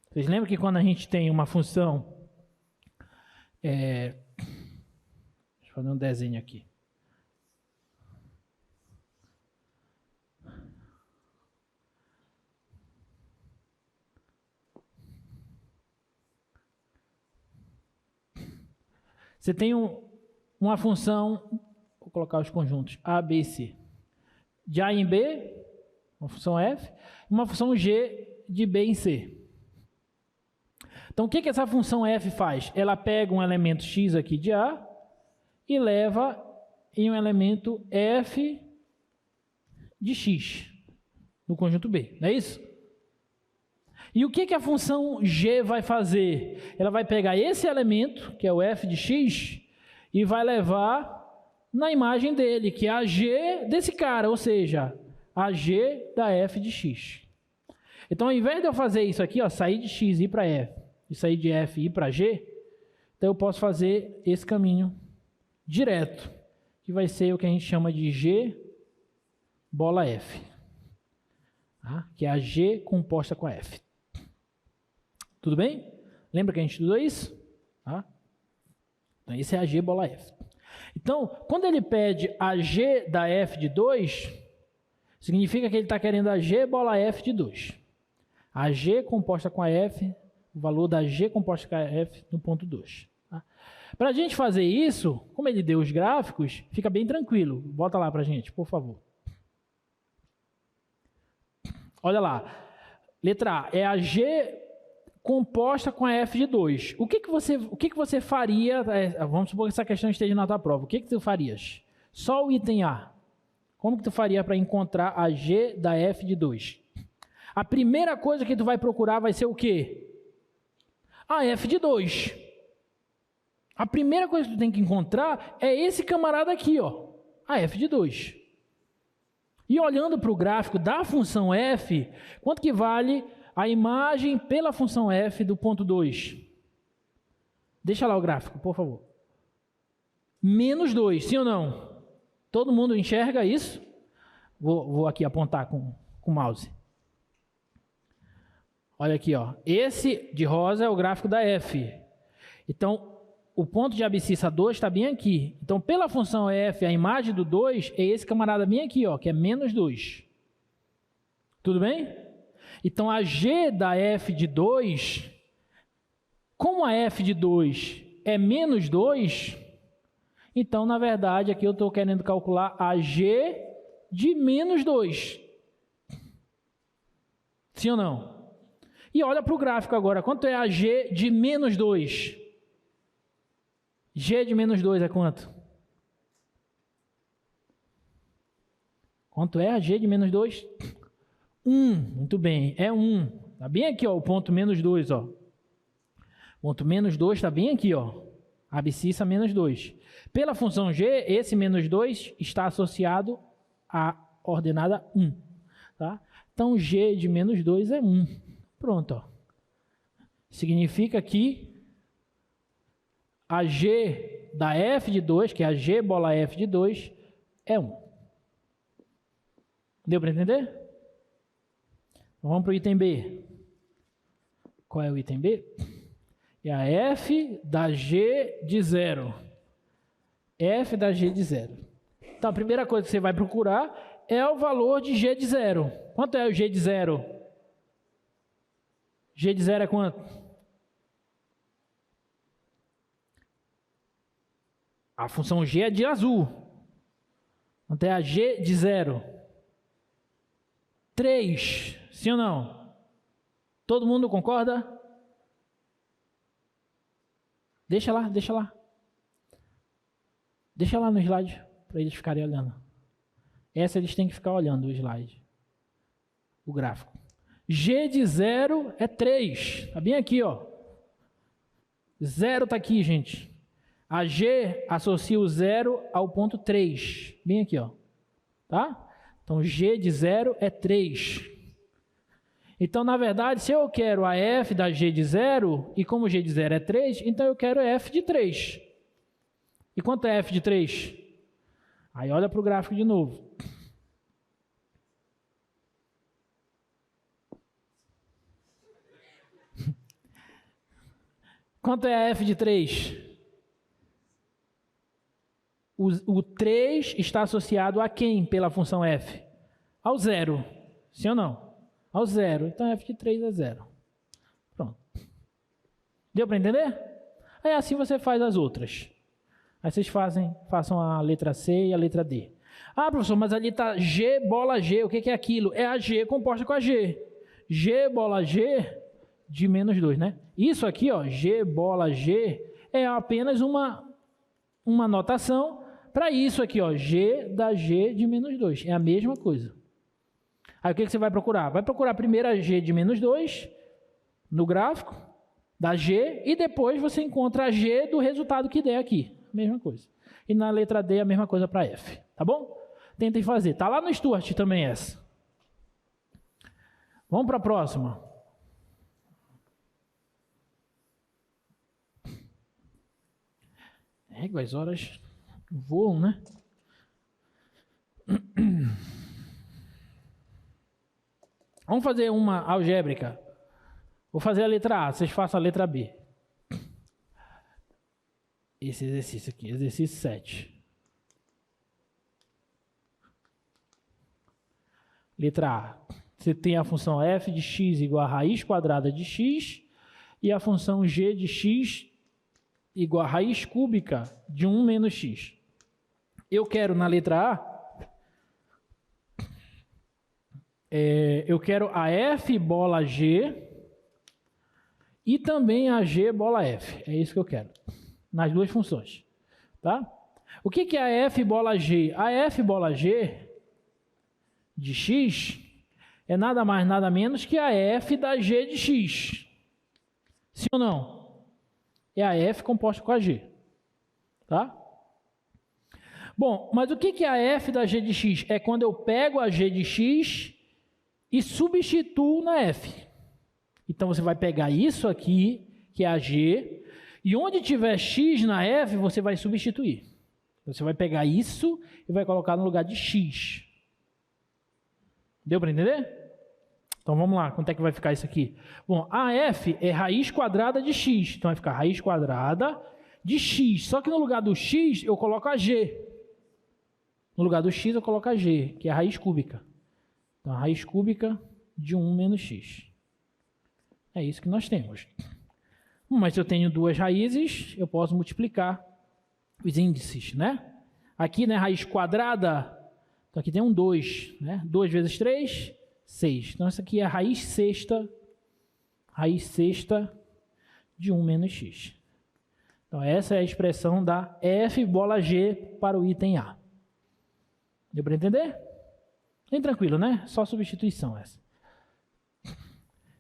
Vocês lembram que quando a gente tem uma função... deixa eu fazer um desenho aqui. Você tem uma função, vou colocar os conjuntos A, B e C, de A em B, uma função F, uma função G de B em C. Então, o que essa função F faz? Ela pega um elemento X aqui de A e leva em um elemento F de X no conjunto B, não é isso? E o que a função G vai fazer? Ela vai pegar esse elemento, que é o f de x, e vai levar na imagem dele, que é a G desse cara, ou seja, a G da f de x. Então, ao invés de eu fazer isso aqui, ó, sair de x e ir para f, e sair de f e ir para g, então eu posso fazer esse caminho direto, que vai ser o que a gente chama de G bola f, tá? Que é a G composta com a f. Tudo bem? Lembra que a gente estudou isso? Tá? Então, esse é a G bola F. Então, quando ele pede a G da F de 2, significa que ele está querendo a G bola F de 2. A G composta com a F, o valor da G composta com a F no ponto 2. Tá? Para a gente fazer isso, como ele deu os gráficos, fica bem tranquilo. Bota lá para a gente, por favor. Olha lá. Letra A é a G composta com a f de 2. O que você faria? Vamos supor que essa questão esteja na tua prova. O que tu farias? Só o item A. Como que tu faria para encontrar a G da f de 2? A primeira coisa que tu vai procurar vai ser o quê? A f de 2. A primeira coisa que tu tem que encontrar é esse camarada aqui, ó, a f de 2. E olhando para o gráfico da função f, quanto que vale a imagem pela função f do ponto 2. Deixa lá o gráfico, por favor. Menos 2, sim ou não? Todo mundo enxerga isso? Vou aqui apontar com o mouse. Olha aqui, ó. Esse de rosa é o gráfico da f. Então, o ponto de abscissa 2 está bem aqui. Então, pela função f, a imagem do 2 é esse camarada bem aqui, ó, que é menos 2. Tudo bem? Então, a g da f de 2, como a f de 2 é menos 2, então, na verdade, aqui eu estou querendo calcular a g de menos 2. Sim ou não? E olha para o gráfico agora. Quanto é a g de menos 2? G de menos 2 é quanto? Quanto é a g de menos 2? 1. Muito bem, é 1. Está bem aqui, ó, o ponto menos 2. Ó. Ponto menos 2 está bem aqui. Ó. Abscissa menos 2. Pela função g, esse menos 2 está associado à ordenada 1. Tá? Então, g de menos 2 é 1. Pronto. Ó. Significa que a g da f de 2, que é a g bola f de 2, é 1. Deu para entender? Então, vamos para o item B. Qual é o item B? É a f da g de 0. F da g de 0. Então, a primeira coisa que você vai procurar é o valor de g de 0. Quanto é o g de 0? G de 0 é quanto? A função g é de azul. Quanto é a g de 0? 3. Sim ou não? Todo mundo concorda? Deixa lá, deixa lá. Deixa lá no slide, para eles ficarem olhando. Essa eles têm que ficar olhando o slide. O gráfico. G de 0 é 3. Está bem aqui, ó. 0 está aqui, gente. A G associa o 0 ao ponto 3. Bem aqui, ó. Tá? Então, G de 0 é 3. Então, na verdade, se eu quero a F da G de 0, e como G de 0 é 3, então eu quero F de 3. E quanto é F de 3? Aí olha para o gráfico de novo. Quanto é a F de 3? O 3 está associado a quem pela função F? Ao 0. Sim ou não? Ao 0. Então F de 3 é 0. Pronto. Deu para entender? Aí assim você faz as outras. Aí vocês façam a letra C e a letra D. Ah, professor, mas ali está G bola G. O que é aquilo? É a G composta com a G. G bola G de menos 2, né? Isso aqui, ó, G bola G, é apenas uma notação para isso aqui, ó, G da G de menos 2. É a mesma coisa. Aí o que você vai procurar? Vai procurar primeiro a G de menos 2 no gráfico da G e depois você encontra a G do resultado que der aqui. Mesma coisa. E na letra D a mesma coisa para F. Tá bom? Tentem fazer. Tá lá no Stuart também essa. Vamos para a próxima. As horas voam, né? Vamos fazer uma algébrica. Vou fazer a letra A, vocês façam a letra B. Esse exercício aqui, exercício 7. Letra A. Você tem a função f de x igual a raiz quadrada de x e a função g de x igual a raiz cúbica de 1 menos x. Eu quero na letra A, eu quero a f bola g e também a g bola f. É isso que eu quero, nas duas funções. Tá? O que é a f bola g? A f bola g de x é nada mais, nada menos que a f da g de x. Sim ou não? É a f composta com a g. Tá? Bom, mas o que é a f da g de x? É quando eu pego a g de x e substituo na f. Então, você vai pegar isso aqui, que é a G, e onde tiver X na F, você vai substituir. Você vai pegar isso e vai colocar no lugar de X. Deu para entender? Então, vamos lá. Quanto é que vai ficar isso aqui? Bom, a F é raiz quadrada de X. Então, vai ficar raiz quadrada de X. Só que no lugar do X, eu coloco a G. No lugar do X, eu coloco a G, que é a raiz cúbica. Então, a raiz cúbica de 1 menos X. É isso que nós temos. Mas se eu tenho duas raízes, eu posso multiplicar os índices, né? Aqui, né, raiz quadrada, então aqui tem um 2, né? 2 vezes 3, 6. Então, essa aqui é a raiz sexta de 1 menos x. Então, essa é a expressão da F bola G para o item A. Deu para entender? Bem tranquilo, né? Só substituição essa.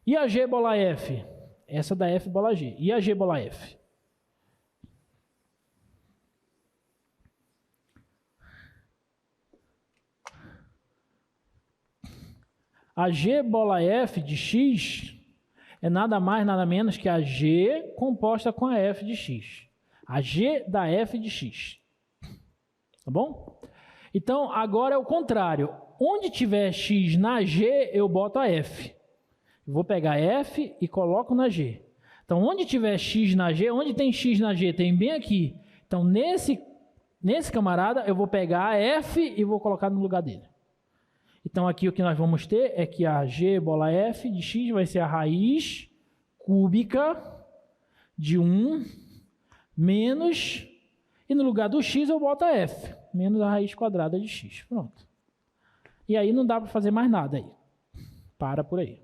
E a G bola F? Essa da F bola G. E a G bola F? A G bola F de X é nada mais, nada menos que a G composta com a F de X. A G da F de X. Tá bom? Então, agora é o contrário. Onde tiver X na G, eu boto a F. Eu vou pegar F e coloco na G. Então, onde tiver X na G, onde tem X na G? Tem bem aqui. Então, nesse camarada, eu vou pegar a F e vou colocar no lugar dele. Então, aqui o que nós vamos ter é que a G bola F de X vai ser a raiz cúbica de 1 menos, e no lugar do X eu boto a F, menos a raiz quadrada de X. Pronto. E aí não dá para fazer mais nada aí. Para por aí.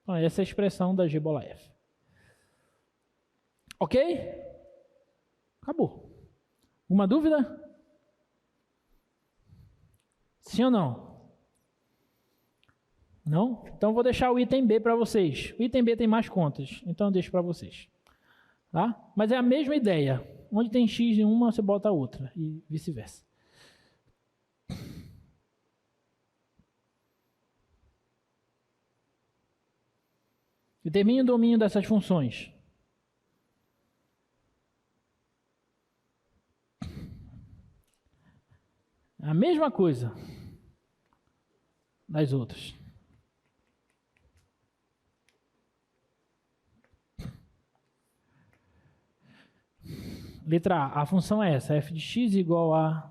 Então, essa é a expressão da G bola F. Ok? Acabou. Uma dúvida? Sim ou não? Não? Então, vou deixar o item B para vocês. O item B tem mais contas, então eu deixo para vocês. Tá? Mas é a mesma ideia. Onde tem X em uma, você bota a outra, e vice-versa. Determine o domínio dessas funções. A mesma coisa das outras. Letra A, a função é essa, f de x igual a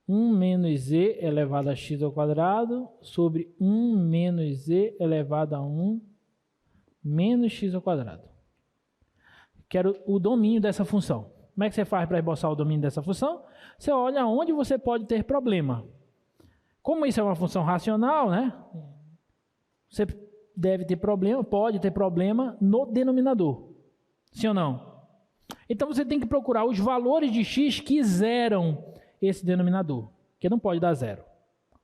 1 menos e elevado a x ao quadrado sobre 1 menos e elevado a 1 menos x ao quadrado. Quero o domínio dessa função. Como é que você faz para esboçar o domínio dessa função? Você olha onde você pode ter problema. Como isso é uma função racional, né? Você deve ter problema, pode ter problema no denominador. Sim ou não? Então você tem que procurar os valores de x que zeram esse denominador, que não pode dar zero,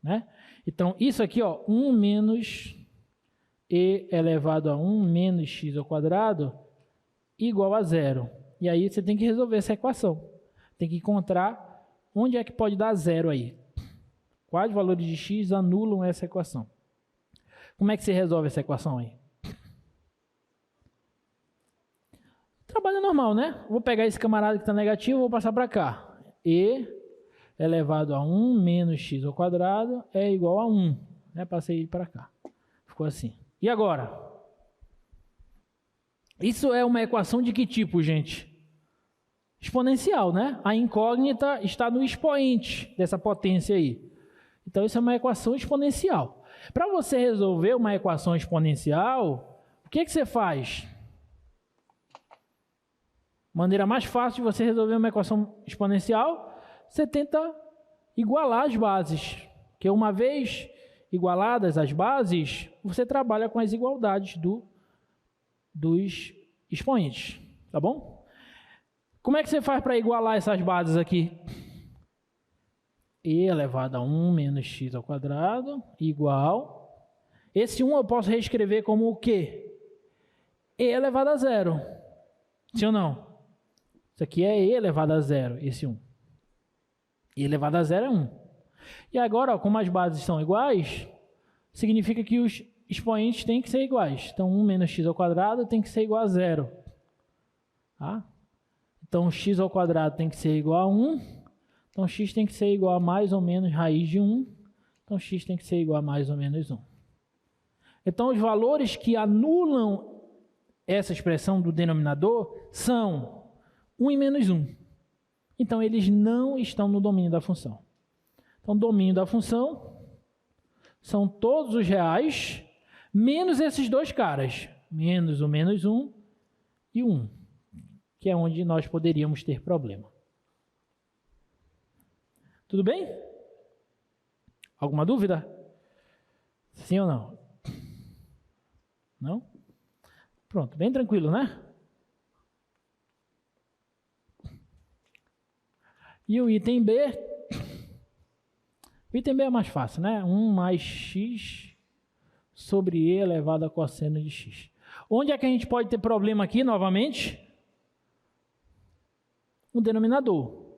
né? Então isso aqui, ó, 1 menos e elevado a 1 menos x ao quadrado igual a zero. E aí você tem que resolver essa equação. Tem que encontrar onde é que pode dar zero aí. Quais valores de x anulam essa equação? Como é que você resolve essa equação aí? Trabalho normal, né? Vou pegar esse camarada que está negativo e vou passar para cá. E elevado a 1 menos x ao quadrado é igual a 1. Né? Passei para cá. Ficou assim. E agora? Isso é uma equação de que tipo, gente? Exponencial, né? A incógnita está no expoente dessa potência aí. Então, isso é uma equação exponencial. Para você resolver uma equação exponencial, o que você faz? Maneira mais fácil de você resolver uma equação exponencial, você tenta igualar as bases. Porque uma vez igualadas as bases, você trabalha com as igualdades dos expoentes. Tá bom? Como é que você faz para igualar essas bases aqui? E elevado a 1 menos x ao quadrado igual. Esse 1 eu posso reescrever como o quê? E elevado a zero. Sim ou não? Isso aqui é e elevado a zero, esse 1. E elevado a zero é 1. E agora, ó, como as bases são iguais, significa que os expoentes têm que ser iguais. Então, 1 menos x ao quadrado tem que ser igual a 0. Tá? Então, x ao quadrado tem que ser igual a 1. Então, x tem que ser igual a mais ou menos raiz de 1. Então, x tem que ser igual a mais ou menos 1. Então, os valores que anulam essa expressão do denominador são 1 e menos 1. Então, eles não estão no domínio da função. Então, o domínio da função são todos os reais, menos esses dois caras, menos o menos 1 e 1, que é onde nós poderíamos ter problema. Tudo bem? Alguma dúvida? Sim ou não? Não? Pronto, bem tranquilo, né? E o item B? O item B é mais fácil, né? 1 mais x sobre e elevado a cosseno de x. Onde é que a gente pode ter problema aqui, novamente? No denominador.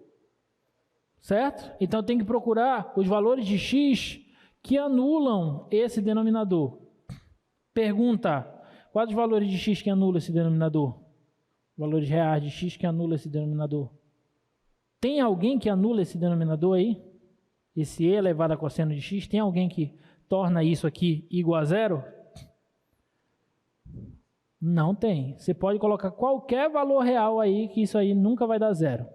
Certo? Então, tem que procurar os valores de x que anulam esse denominador. Pergunta, quais os valores de x que anulam esse denominador? Valores reais de x que anulam esse denominador. Tem alguém que anula esse denominador aí? Esse e elevado a cosseno de x? Tem alguém que torna isso aqui igual a 0? Não tem. Você pode colocar qualquer valor real aí, que isso aí nunca vai dar 0.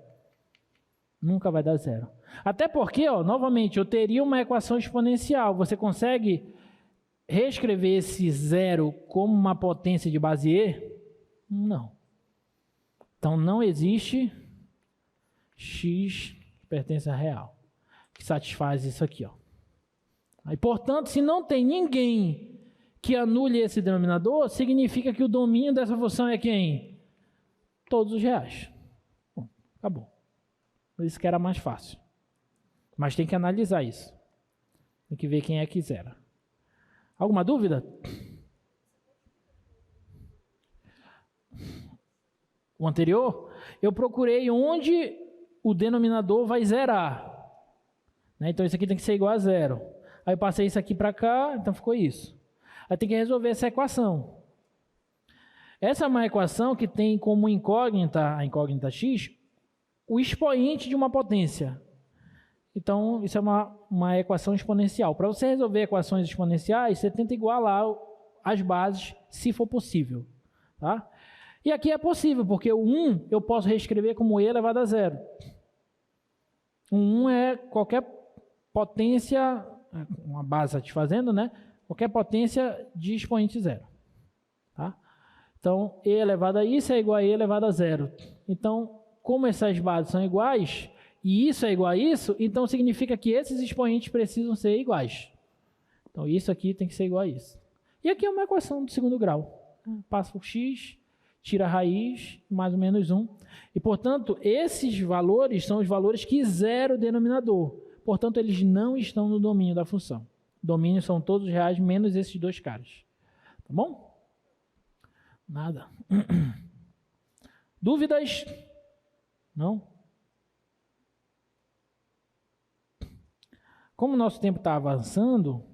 Nunca vai dar 0. Até porque, ó, novamente, eu teria uma equação exponencial. Você consegue reescrever esse 0 como uma potência de base e? Não. Então, não existe x que pertence a real, que satisfaz isso aqui, ó. Aí, portanto, se não tem ninguém que anule esse denominador, significa que o domínio dessa função é quem? Todos os reais. Bom, acabou. Por isso que era mais fácil. Mas tem que analisar isso. Tem que ver quem é que zera. Alguma dúvida? O anterior, eu procurei onde o denominador vai zerar. Né? Então, isso aqui tem que ser igual a 0. Aí eu passei isso aqui para cá, então ficou isso. Aí tem que resolver essa equação. Essa é uma equação que tem como incógnita, a incógnita x, o expoente de uma potência. Então, isso é uma equação exponencial. Para você resolver equações exponenciais, você tenta igualar as bases, se for possível. Tá? E aqui é possível, porque o 1 eu posso reescrever como e elevado a 0. O 1 é qualquer potência, uma base satisfazendo, né? Qualquer potência de expoente 0. Tá? Então, e elevado a isso é igual a e elevado a 0. Então, como essas bases são iguais, e isso é igual a isso, então significa que esses expoentes precisam ser iguais. Então, isso aqui tem que ser igual a isso. E aqui é uma equação do segundo grau. Passa por x, tira a raiz, mais ou menos 1. E, portanto, esses valores são os valores que zeram o denominador. Portanto, eles não estão no domínio da função. Domínio são todos reais, menos esses dois caras. Tá bom? Nada. Dúvidas? Não? Como o nosso tempo está avançando,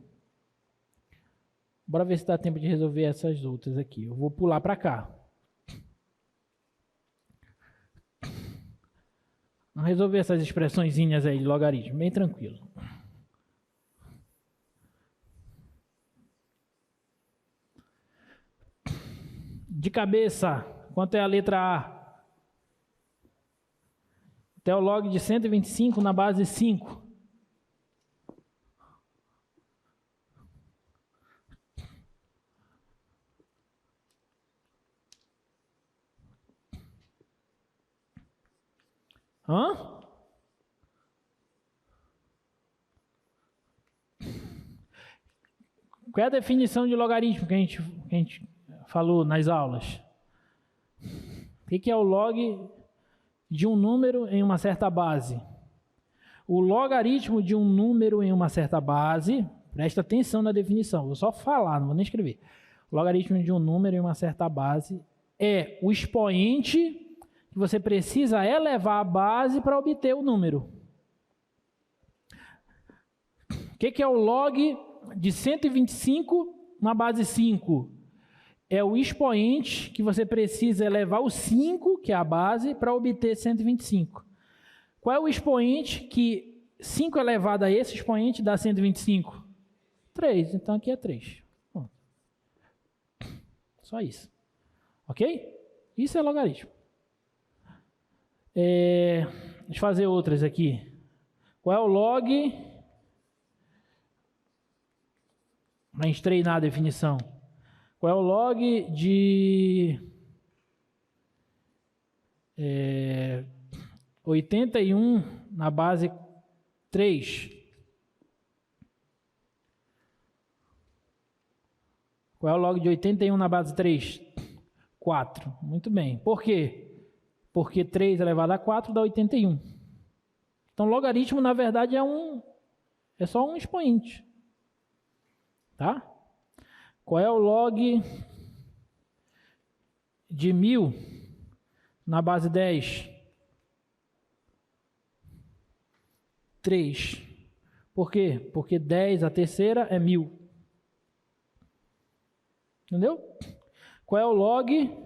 bora ver se dá tempo de resolver essas outras aqui. Eu vou pular para cá. Vamos resolver essas expressõezinhas aí de logaritmo, bem tranquilo. De cabeça, quanto é a letra A? Até o log de 125 na base 5. Hã? Qual é a definição de logaritmo que a gente falou nas aulas? O que é o log de um número em uma certa base? O logaritmo de um número em uma certa base, presta atenção na definição, vou só falar, não vou nem escrever. O logaritmo de um número em uma certa base é o expoente que você precisa elevar a base para obter o número. O que é o log de 125 na base 5 é o expoente que você precisa elevar o 5, que é a base, para obter 125. Qual é o expoente que 5 elevado a esse expoente dá 125? 3. Então aqui é 3. Bom, só isso. Ok? Isso é logaritmo. Deixa eu fazer outras aqui. Qual é o log? Para a gente treinar a definição. Qual é o log de 81 na base 3? Qual é o log de 81 na base 3? 4. Muito bem. Por quê? Porque 3 elevado a 4 dá 81. Então, logaritmo, na verdade, é só um expoente. Tá? Qual é o log de 1000 na base 10? 3. Por quê? Porque 10, a terceira, é 1000. Entendeu? Qual é o log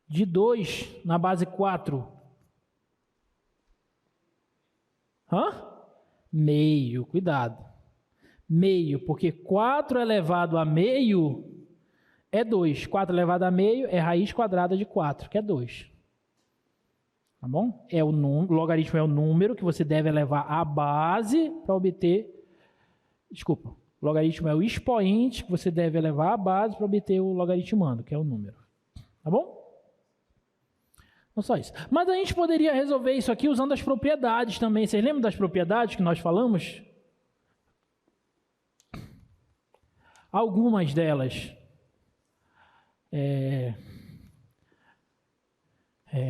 de 2 na base 4? Meio, cuidado. Meio, porque 4 elevado a meio é 2. 4 elevado a meio é raiz quadrada de 4, que é 2. Tá bom? O logaritmo é o número que você deve elevar à base para obter... Desculpa. O logaritmo é o expoente que você deve elevar à base para obter o logaritmando, que é o número. Tá bom? Não só isso. Mas a gente poderia resolver isso aqui usando as propriedades também. Vocês lembram das propriedades que nós falamos? Algumas delas.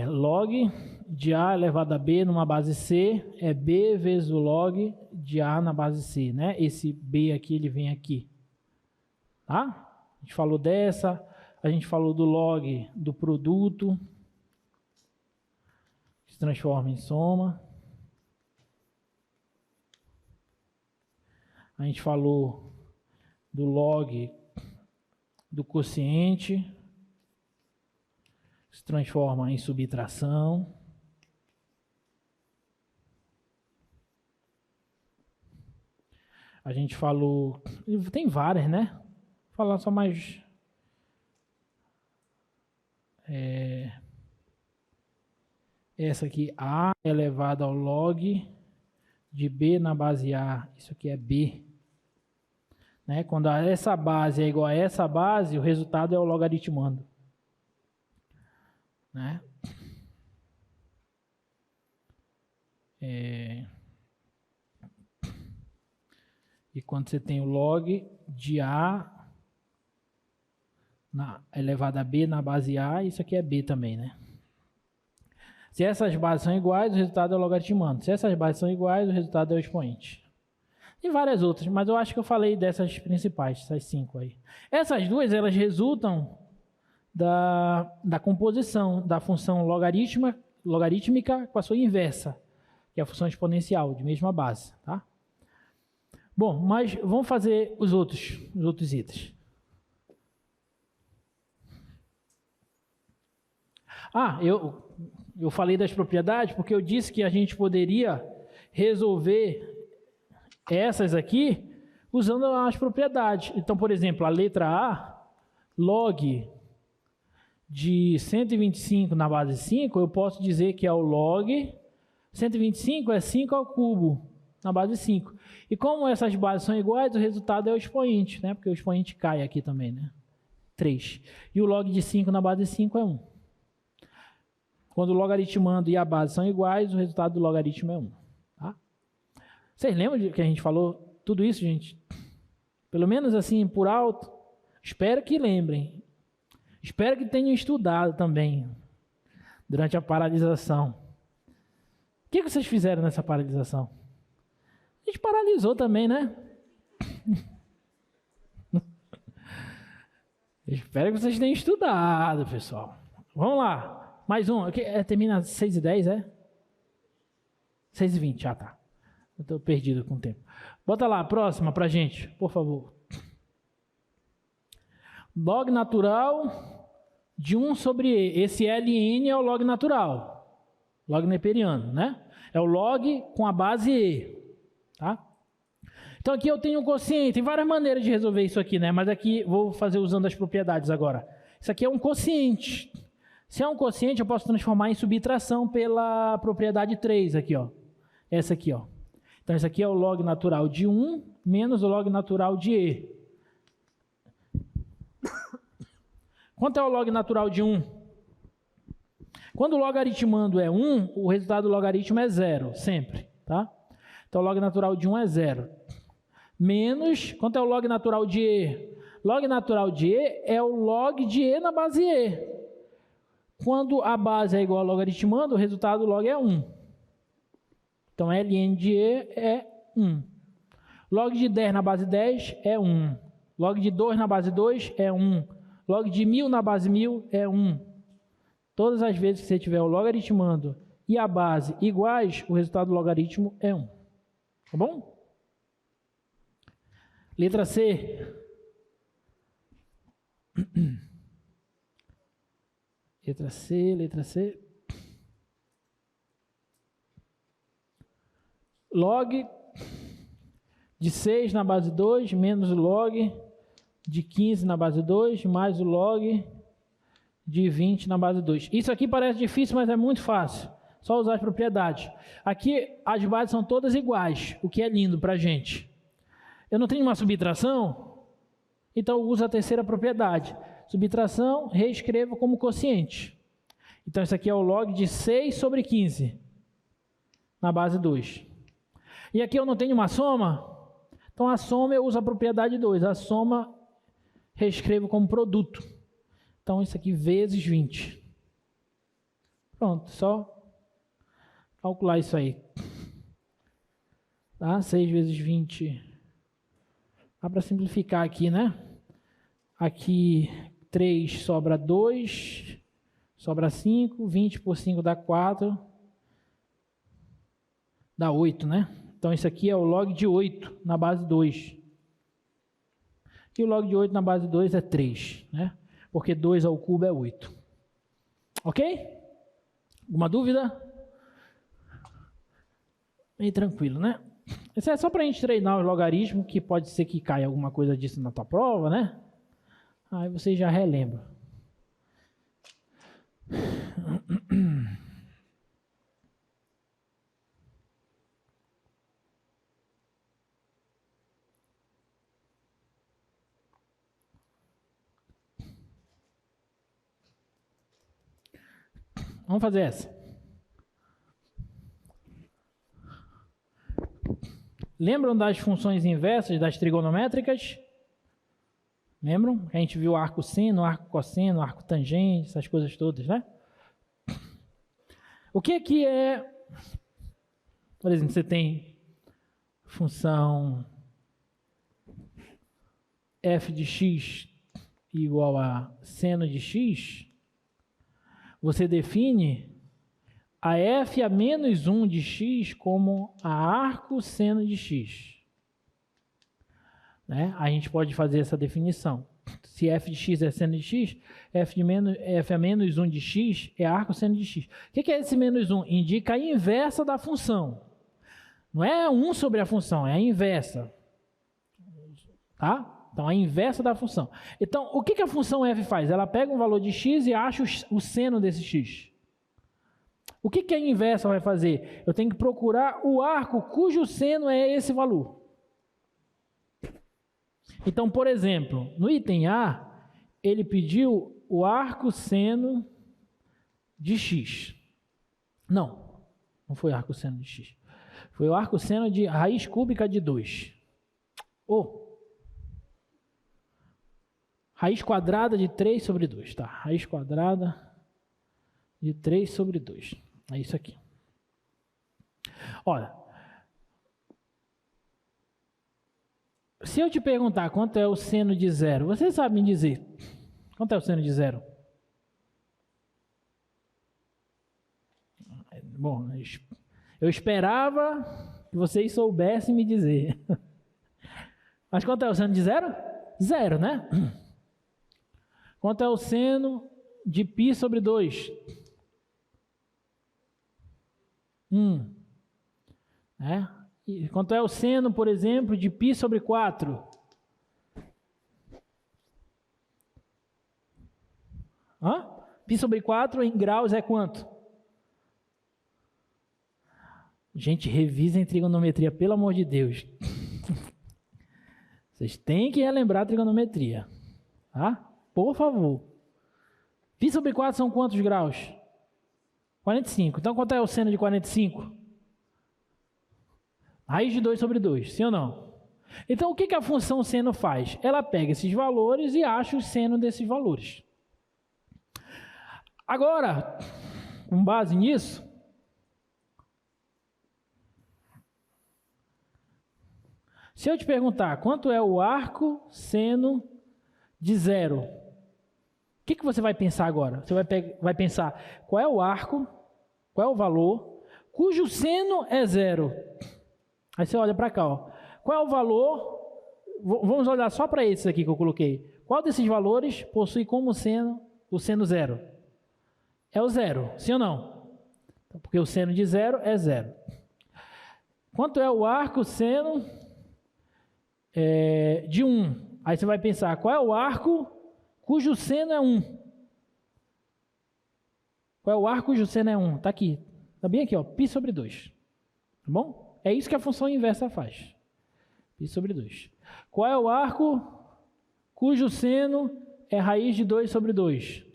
Log de A elevado a B numa base C é B vezes o log de A na base C, né? Esse B aqui, ele vem aqui. Tá? A gente falou dessa, a gente falou do log do produto, que se transforma em soma. A gente falou do log do quociente, se transforma em subtração. A gente falou... Tem várias, né? Vou falar só mais... Essa aqui, A elevado ao log de B na base A. Isso aqui é B. Né? Quando essa base é igual a essa base, o resultado é o logaritmando. Né? E quando você tem o log de A elevado a B na base A, isso aqui é B também, né? Se essas bases são iguais, o resultado é o logaritmando. Se essas bases são iguais, o resultado é o expoente. E várias outras, mas eu acho que eu falei dessas principais, essas 5 aí. Essas duas, elas resultam da composição da função logarítmica com a sua inversa, que é a função exponencial, de mesma base, tá? Bom, mas vamos fazer os outros itens. Eu falei das propriedades porque eu disse que a gente poderia resolver essas aqui usando as propriedades. Então, por exemplo, a letra A, log de 125 na base 5, eu posso dizer que é o log 125 é 5 ao cubo na base 5. E como essas bases são iguais, o resultado é o expoente, né? Porque o expoente cai aqui também, né? 3. E o log de 5 na base 5 é 1. Quando o logaritmando e a base são iguais, o resultado do logaritmo é 1. Tá? Vocês lembram de que a gente falou tudo isso, gente? Pelo menos assim, por alto. Espero que lembrem. Espero que tenham estudado também durante a paralisação. O que vocês fizeram nessa paralisação? A gente paralisou também, né? Espero que vocês tenham estudado, pessoal. Vamos lá. Mais um. Termina às 6h10, é? 6,20, ah tá. Eu estou perdido com o tempo. Bota lá a próxima pra gente, por favor. Log natural de 1 sobre E. Esse LN é o log natural. Log neperiano, né? É o log com a base E. Tá? Então aqui eu tenho um quociente. Tem várias maneiras de resolver isso aqui, né? Mas aqui vou fazer usando as propriedades agora. Isso aqui é um quociente. Se é um quociente, eu posso transformar em subtração pela propriedade 3 aqui, ó. Essa aqui, ó. Então isso aqui é o log natural de 1 menos o log natural de E. Quanto é o log natural de 1? Quando o logaritmando é 1, o resultado do logaritmo é 0, sempre, tá? Então o log natural de 1 é 0. Menos, quanto é o log natural de E? Log natural de E é o log de E na base E. Quando a base é igual ao logaritmando, o resultado do log é 1. Então ln de E é 1. Log de 10 na base 10 é 1. Log de 2 na base 2 é 1. Log de 1000 na base 1000 é 1. Todas as vezes que você tiver o logaritmando e a base iguais, o resultado do logaritmo é 1. Tá bom? Letra C. Letra C, letra C. Log de 6 na base 2 menos o log de 15 na base 2 mais o log de 20 na base 2. Isso aqui parece difícil, mas é muito fácil. Só usar as propriedades. Aqui as bases são todas iguais, o que é lindo para a gente. Eu não tenho uma subtração, então eu uso a terceira propriedade. Subtração, reescrevo como quociente. Então isso aqui é o log de 6 sobre 15 na base 2. E aqui eu não tenho uma soma, então a soma eu uso a propriedade 2. A soma reescrevo como produto. Então isso aqui vezes 20. Pronto, só calcular isso aí. Tá? 6 vezes 20. Dá para simplificar aqui, né? Aqui 3 sobra 2, sobra 5, 20 por 5 dá 4, dá 8, né? Então isso aqui é o log de 8 na base 2. E o log de 8 na base 2 é 3, né? Porque 2 ao cubo é 8. Ok? Alguma dúvida? Bem tranquilo, né? Isso é só para a gente treinar os logaritmos, que pode ser que caia alguma coisa disso na tua prova, né? Aí você já relembra. Vamos fazer essa. Lembram das funções inversas das trigonométricas? Lembram? A gente viu arco seno, arco cosseno, arco tangente, essas coisas todas, né? O que é... Por exemplo, você tem função f de x igual a seno de x. Você define a f a menos 1 de x como a arco seno de x. Né? A gente pode fazer essa definição. Se f de x é seno de x, f a menos 1 de x é arco seno de x. O que é esse menos 1? Indica a inversa da função. Não é 1 sobre a função, é a inversa. Tá? Então, a inversa da função. Então, o que a função f faz? Ela pega um valor de x e acha o seno desse x. O que a inversa vai fazer? Eu tenho que procurar o arco cujo seno é esse valor. Então, por exemplo, no item A, ele pediu o arco seno de x. Não foi arco seno de x. Foi o arco seno de raiz cúbica de 2. Raiz quadrada de 3 sobre 2. Tá, raiz quadrada de 3 sobre 2. É isso aqui. Olha, se eu te perguntar quanto é o seno de 0, você sabe me dizer quanto é o seno de 0? Bom, Eu esperava que vocês soubessem me dizer. Mas quanto é o seno de zero? Zero, né? Quanto é o seno de π sobre 2? 1. E quanto é o seno, por exemplo, de π sobre 4? Π sobre 4 em graus é quanto? Gente, revisem trigonometria, pelo amor de Deus. Vocês têm que relembrar a trigonometria. Tá? Por favor. Π sobre 4 são quantos graus? 45. Então, quanto é o seno de 45? Raiz de 2 sobre 2, sim ou não? Então, o que a função seno faz? Ela pega esses valores e acha o seno desses valores. Agora, com base nisso, se eu te perguntar quanto é o arco seno de zero, o que você vai pensar agora? Você vai pensar qual é o arco, qual é o valor, cujo seno é zero. Aí você olha para cá, ó. Qual é o valor? Vamos olhar só para esses aqui que eu coloquei. Qual desses valores possui como seno o seno zero? É o zero, sim ou não? Porque o seno de zero é zero. Quanto é o arco seno de 1? Aí você vai pensar, qual é o arco cujo seno é 1? Qual é o arco cujo seno é 1? Está aqui. Está bem aqui, ó, π sobre 2. Tá bom? É isso que a função inversa faz. π sobre 2. Qual é o arco cujo seno é raiz de 2 sobre 2?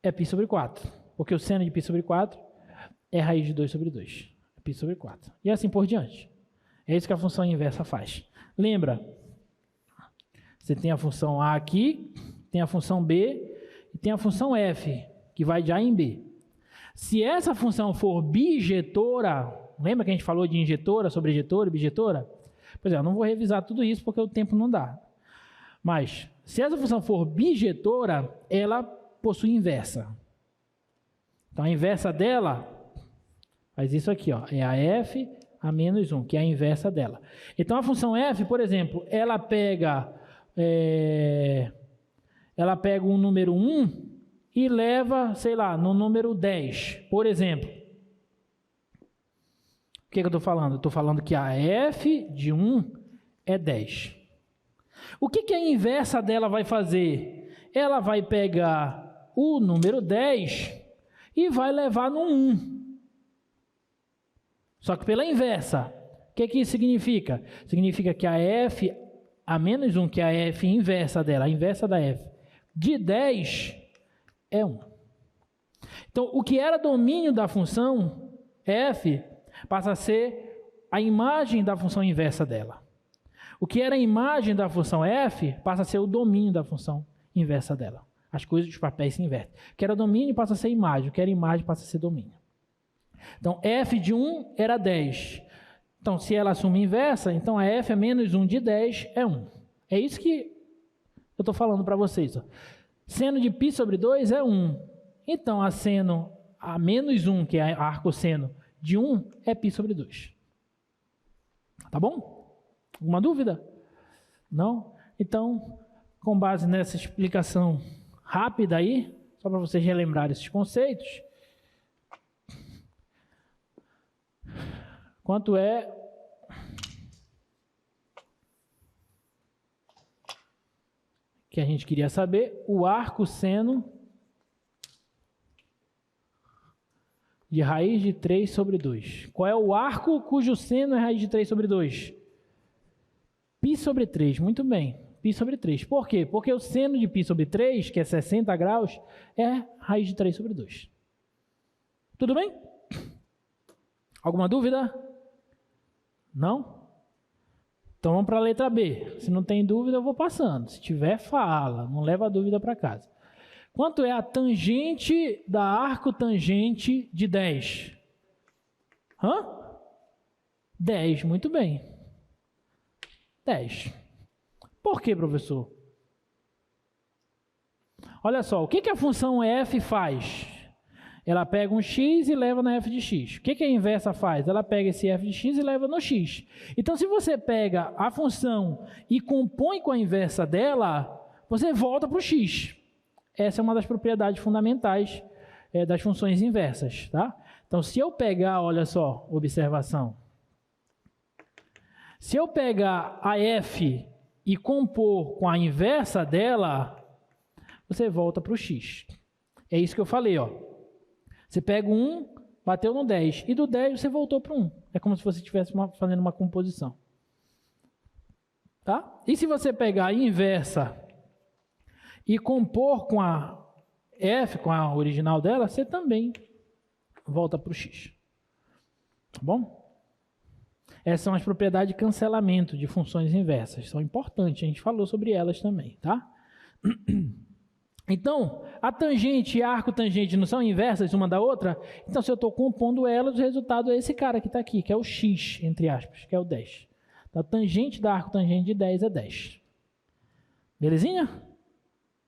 É π sobre 4. Porque o seno de π sobre 4 é raiz de 2 sobre 2. É π sobre 4. E assim por diante. É isso que a função inversa faz. Lembra? Você tem a função A aqui, tem a função B e tem a função F, que vai de A em B. Se essa função for bijetora, lembra que a gente falou de injetora, sobrejetora e bijetora? Pois é, eu não vou revisar tudo isso porque o tempo não dá. Mas, se essa função for bijetora, ela possui inversa. Então, a inversa dela faz isso aqui, ó, é a F a menos 1, que é a inversa dela. Então, a função F, por exemplo, ela pega um número 1 e leva, sei lá, no número 10, por exemplo. O que eu estou falando? Eu estou falando que a F de 1 é 10. O que a inversa dela vai fazer? Ela vai pegar o número 10 e vai levar no 1. Só que pela inversa. O que isso significa? Significa que a F a menos 1, que é a F inversa dela, a inversa da F, de 10 é 1. Então, o que era domínio da função F passa a ser a imagem da função inversa dela. O que era a imagem da função F passa a ser o domínio da função inversa dela. As coisas dos papéis se invertem. O que era domínio passa a ser imagem, o que era imagem passa a ser domínio. Então, F de 1 era 10. Então, se ela assume inversa, então a F a menos 1 de 10 é 1. É isso que eu estou falando para vocês. Ó. Seno de π sobre 2 é 1. Então, a seno a menos 1, que é a arcosseno de 1, é π sobre 2. Tá bom? Alguma dúvida? Não? Então, com base nessa explicação rápida aí, só para vocês relembrarem esses conceitos, quanto é que a gente queria saber? O arcosseno de raiz de 3 sobre 2. Qual é o arco cujo seno é raiz de 3 sobre 2? π sobre 3, muito bem. π sobre 3. Por quê? Porque o seno de π sobre 3, que é 60 graus, é raiz de 3 sobre 2. Tudo bem? Alguma dúvida? Não? Então vamos para a letra B. Se não tem dúvida, eu vou passando. Se tiver, fala. Não leva a dúvida para casa. Quanto é a tangente da arcotangente de 10? 10, muito bem. 10. Por quê, professor? Olha só, o que a função f faz? Ela pega um x e leva na f de x. O que a inversa faz? Ela pega esse f de x e leva no x. Então, se você pega a função e compõe com a inversa dela, você volta para o x. Essa é uma das propriedades fundamentais das funções inversas, tá? Então, se eu pegar, olha só, observação. Se eu pegar a f e compor com a inversa dela, você volta para o x. É isso que eu falei, ó. Você pega o 1, bateu no 10, e do 10 você voltou para o 1. É como se você estivesse fazendo uma composição. Tá? E se você pegar a inversa e compor com a f, com a original dela, você também volta para o x. Tá bom? Essas são as propriedades de cancelamento de funções inversas. São importantes, a gente falou sobre elas também, tá? Então, a tangente e a arcotangente não são inversas uma da outra? Então, se eu estou compondo elas, o resultado é esse cara que está aqui, que é o x, entre aspas, que é o 10. A tangente da arcotangente de 10 é 10. Belezinha?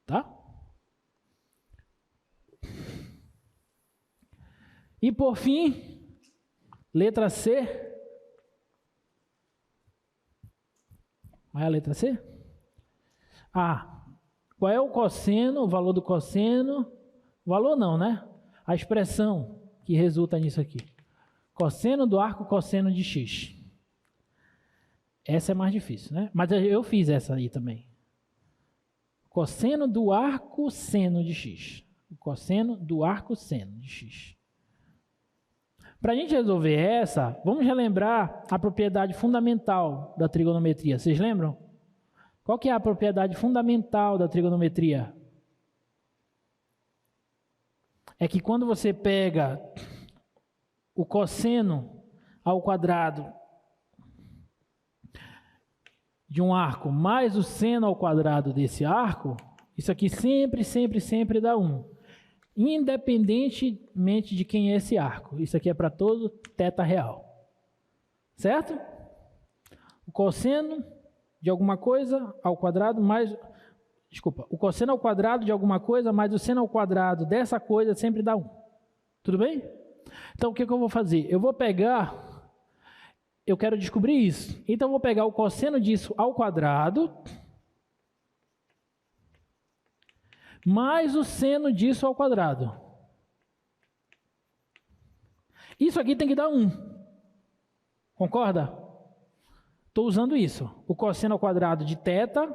Tá? E por fim, letra C. Vai a letra C? Qual é o cosseno, o valor do cosseno? Valor não, né? A expressão que resulta nisso aqui. Cosseno do arco cosseno de x. Essa é mais difícil, né? Mas eu fiz essa aí também. Cosseno do arco seno de x. O cosseno do arco seno de x. Para a gente resolver essa, vamos relembrar a propriedade fundamental da trigonometria. Vocês lembram? Qual que é a propriedade fundamental da trigonometria? É que quando você pega o cosseno ao quadrado de um arco mais o seno ao quadrado desse arco, isso aqui sempre dá 1. Independentemente de quem é esse arco. Isso aqui é para todo θ real. Certo? O cosseno de alguma coisa ao quadrado mais... Desculpa. O cosseno ao quadrado de alguma coisa mais o seno ao quadrado dessa coisa sempre dá 1. Tudo bem? Então, o que eu vou fazer? Eu vou pegar... Eu quero descobrir isso. Então, eu vou pegar o cosseno disso ao quadrado mais o seno disso ao quadrado. Isso aqui tem que dar 1. Concorda? Estou usando isso. O cosseno ao quadrado de θ,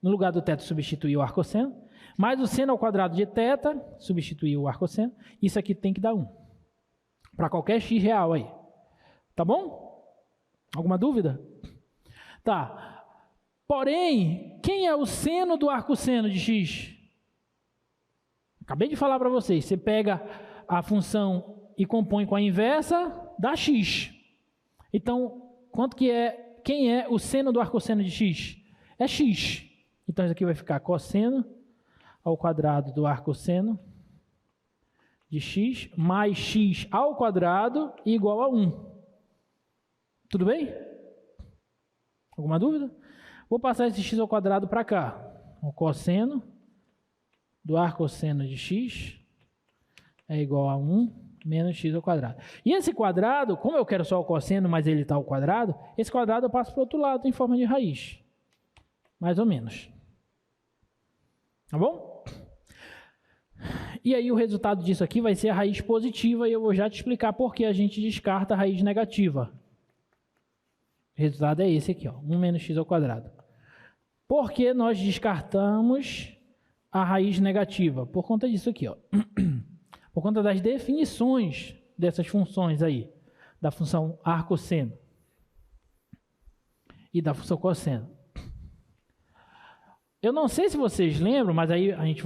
no lugar do θ substituir o arcosseno, mais o seno ao quadrado de θ, substituir o arcosseno. Isso aqui tem que dar 1. Para qualquer x real aí. Tá bom? Alguma dúvida? Tá. Porém, quem é o seno do arcosseno de x? Acabei de falar para vocês. Você pega a função e compõe com a inversa, dá x. Então, quem é o seno do arcosseno de x? É x. Então, isso aqui vai ficar cosseno ao quadrado do arcosseno de x mais x ao quadrado igual a 1. Tudo bem? Alguma dúvida? Vou passar esse x ao quadrado para cá. O cosseno do arcosseno de x é igual a 1 menos x ao quadrado. E esse quadrado, como eu quero só o cosseno, mas ele está ao quadrado, esse quadrado eu passo para o outro lado em forma de raiz. Mais ou menos. Tá bom? E aí o resultado disso aqui vai ser a raiz positiva e eu vou já te explicar por que a gente descarta a raiz negativa. O resultado é esse aqui, ó, 1 menos x ao quadrado. Por que nós descartamos a raiz negativa? Por conta disso aqui, ó. Por conta das definições dessas funções aí, da função arcosseno e da função cosseno. Eu não sei se vocês lembram, mas aí a gente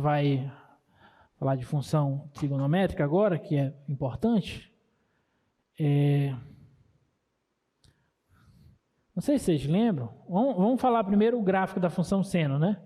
vai falar de função trigonométrica agora, que é importante. Não sei se vocês lembram. Vamos falar primeiro o gráfico da função seno, né?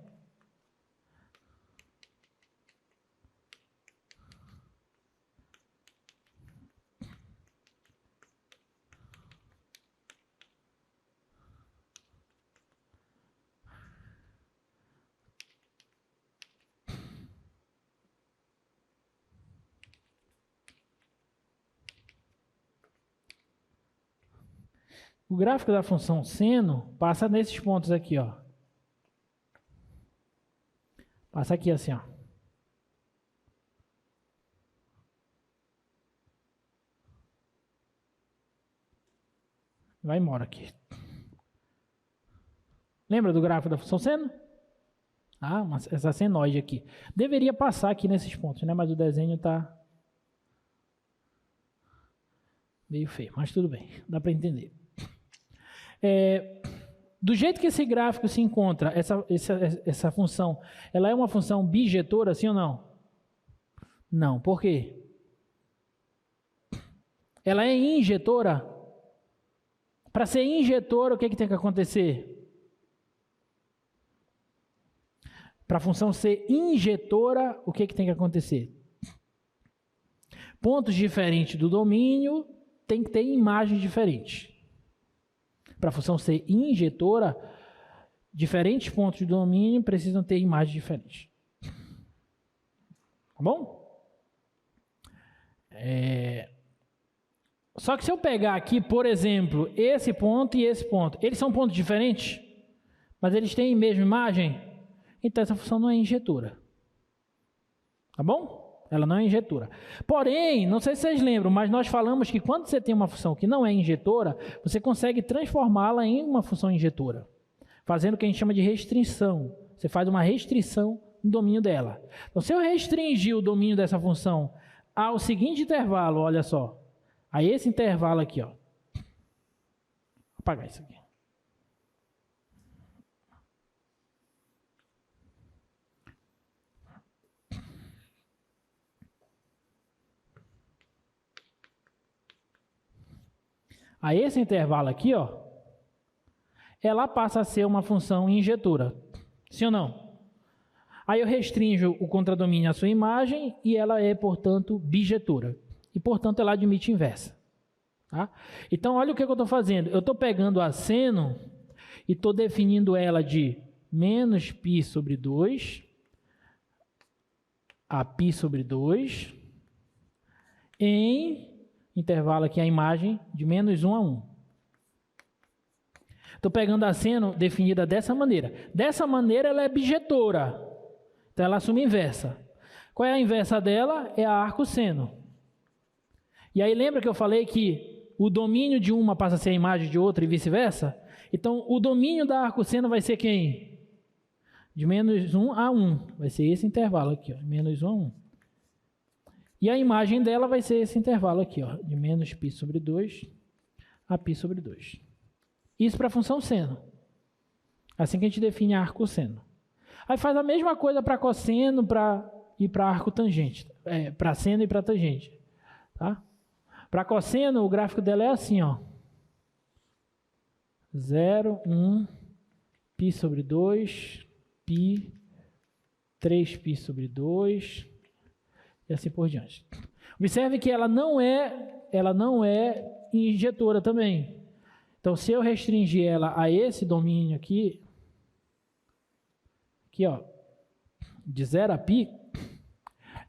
O gráfico da função seno passa nesses pontos aqui, ó. Passa aqui assim, ó. Vai embora aqui. Lembra do gráfico da função seno? Ah, essa senoide aqui. Deveria passar aqui nesses pontos, né? Mas o desenho está meio feio, mas tudo bem, dá para entender. Do jeito que esse gráfico se encontra, essa função, ela é uma função bijetora, sim ou não? Não, por quê? Ela é injetora? Para ser injetora, o que tem que acontecer? Para a função ser injetora, o que tem que acontecer? Pontos diferentes do domínio tem que ter imagens diferentes. Para a função ser injetora, diferentes pontos do domínio precisam ter imagens diferentes. Tá bom? Só que se eu pegar aqui, por exemplo, esse ponto e esse ponto, eles são pontos diferentes, mas eles têm a mesma imagem, então essa função não é injetora. Tá bom? Ela não é injetora. Porém, não sei se vocês lembram, mas nós falamos que quando você tem uma função que não é injetora, você consegue transformá-la em uma função injetora, fazendo o que a gente chama de restrição. Você faz uma restrição no domínio dela. Então, se eu restringir o domínio dessa função ao seguinte intervalo, olha só, a esse intervalo aqui, ó. Vou apagar isso aqui. A esse intervalo aqui, ó, ela passa a ser uma função injetora. Sim ou não? Aí eu restringo o contradomínio à sua imagem e ela é, portanto, bijetora. E, portanto, ela admite inversa. Tá? Então, olha o que eu estou fazendo. Eu estou pegando a seno e estou definindo ela de menos π sobre 2 a π sobre 2 em intervalo aqui a imagem de menos 1 a 1. Estou pegando a seno definida dessa maneira. Dessa maneira ela é bijetora. Então ela assume inversa. Qual é a inversa dela? É a arco-seno. E aí lembra que eu falei que o domínio de uma passa a ser a imagem de outra e vice-versa? Então o domínio da arco-seno vai ser quem? De menos 1 a 1. Vai ser esse intervalo aqui, ó, menos 1 a 1. E a imagem dela vai ser esse intervalo aqui, ó, de menos π sobre 2 a π sobre 2. Isso para a função seno. Assim que a gente define a arco-seno. Aí faz a mesma coisa para cosseno e para arco tangente. Para seno e para tangente. Tá? Para cosseno, o gráfico dela é assim, ó. 0, 1, π sobre 2, π, 3π sobre 2... e assim por diante. Observe que ela não é injetora também. Então, se eu restringir ela a esse domínio aqui, ó, de 0 a π,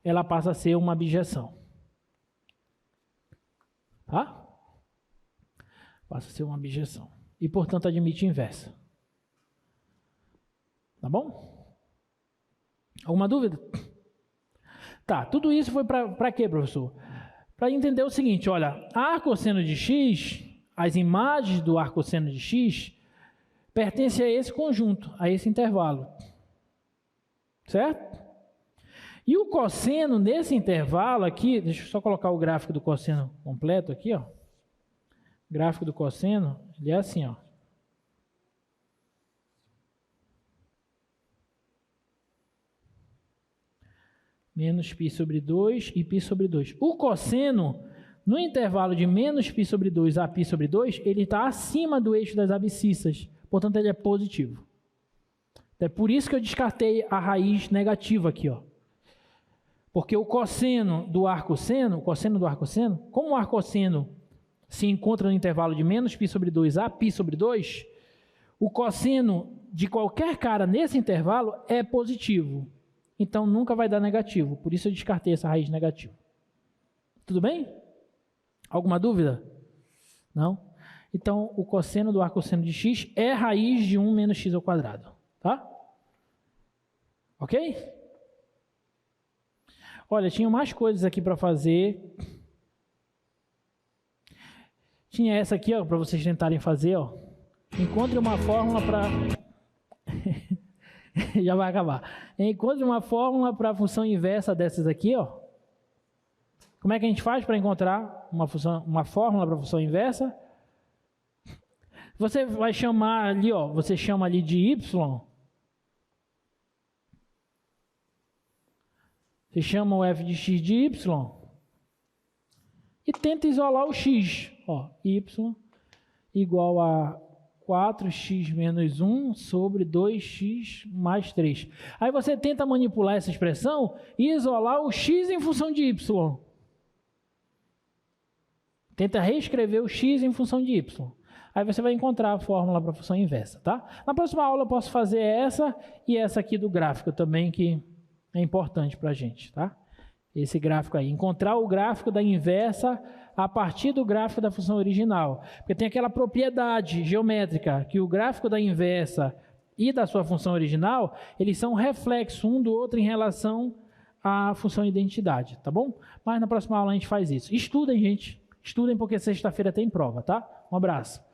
ela passa a ser uma bijeção. Tá? Passa a ser uma bijeção. E, portanto, admite inversa. Tá bom? Alguma dúvida? Tá, tudo isso foi para quê, professor? Para entender o seguinte, olha, a arcosseno de x, as imagens do arcosseno de x, pertencem a esse conjunto, a esse intervalo. Certo? E o cosseno nesse intervalo aqui, deixa eu só colocar o gráfico do cosseno completo aqui, ó. O gráfico do cosseno, ele é assim, ó. Menos π sobre 2 e π sobre 2. O cosseno, no intervalo de menos π sobre 2 a π sobre 2, ele está acima do eixo das abscissas. Portanto, ele é positivo. É por isso que eu descartei a raiz negativa aqui, ó. Porque o cosseno do arcosseno, como o arcosseno se encontra no intervalo de menos π sobre 2 a π sobre 2, o cosseno de qualquer cara nesse intervalo é positivo. Então, nunca vai dar negativo. Por isso eu descartei essa raiz negativa. Tudo bem? Alguma dúvida? Não? Então, o cosseno do arcosseno de x é raiz de 1 menos x ao quadrado. Tá? Ok? Olha, tinha mais coisas aqui para fazer. Tinha essa aqui, ó, para vocês tentarem fazer, ó. Encontre uma fórmula para... Já vai acabar. Encontre uma fórmula para a função inversa dessas aqui, ó. Como é que a gente faz para encontrar uma fórmula para a função inversa? Você vai chamar ali, ó, você chama ali de y. Você chama o f de x de y e tenta isolar o x. Ó, y igual a 4x menos 1 sobre 2x mais 3. Aí você tenta manipular essa expressão e isolar o x em função de y. Tenta reescrever o x em função de y. Aí você vai encontrar a fórmula para a função inversa, tá? Na próxima aula eu posso fazer essa e essa aqui do gráfico também, que é importante para a gente, tá? Esse gráfico aí. Encontrar o gráfico da inversa a partir do gráfico da função original. Porque tem aquela propriedade geométrica que o gráfico da inversa e da sua função original, eles são reflexo um do outro em relação à função identidade, tá bom? Mas na próxima aula a gente faz isso. Estudem, gente. Estudem porque sexta-feira tem prova, tá? Um abraço.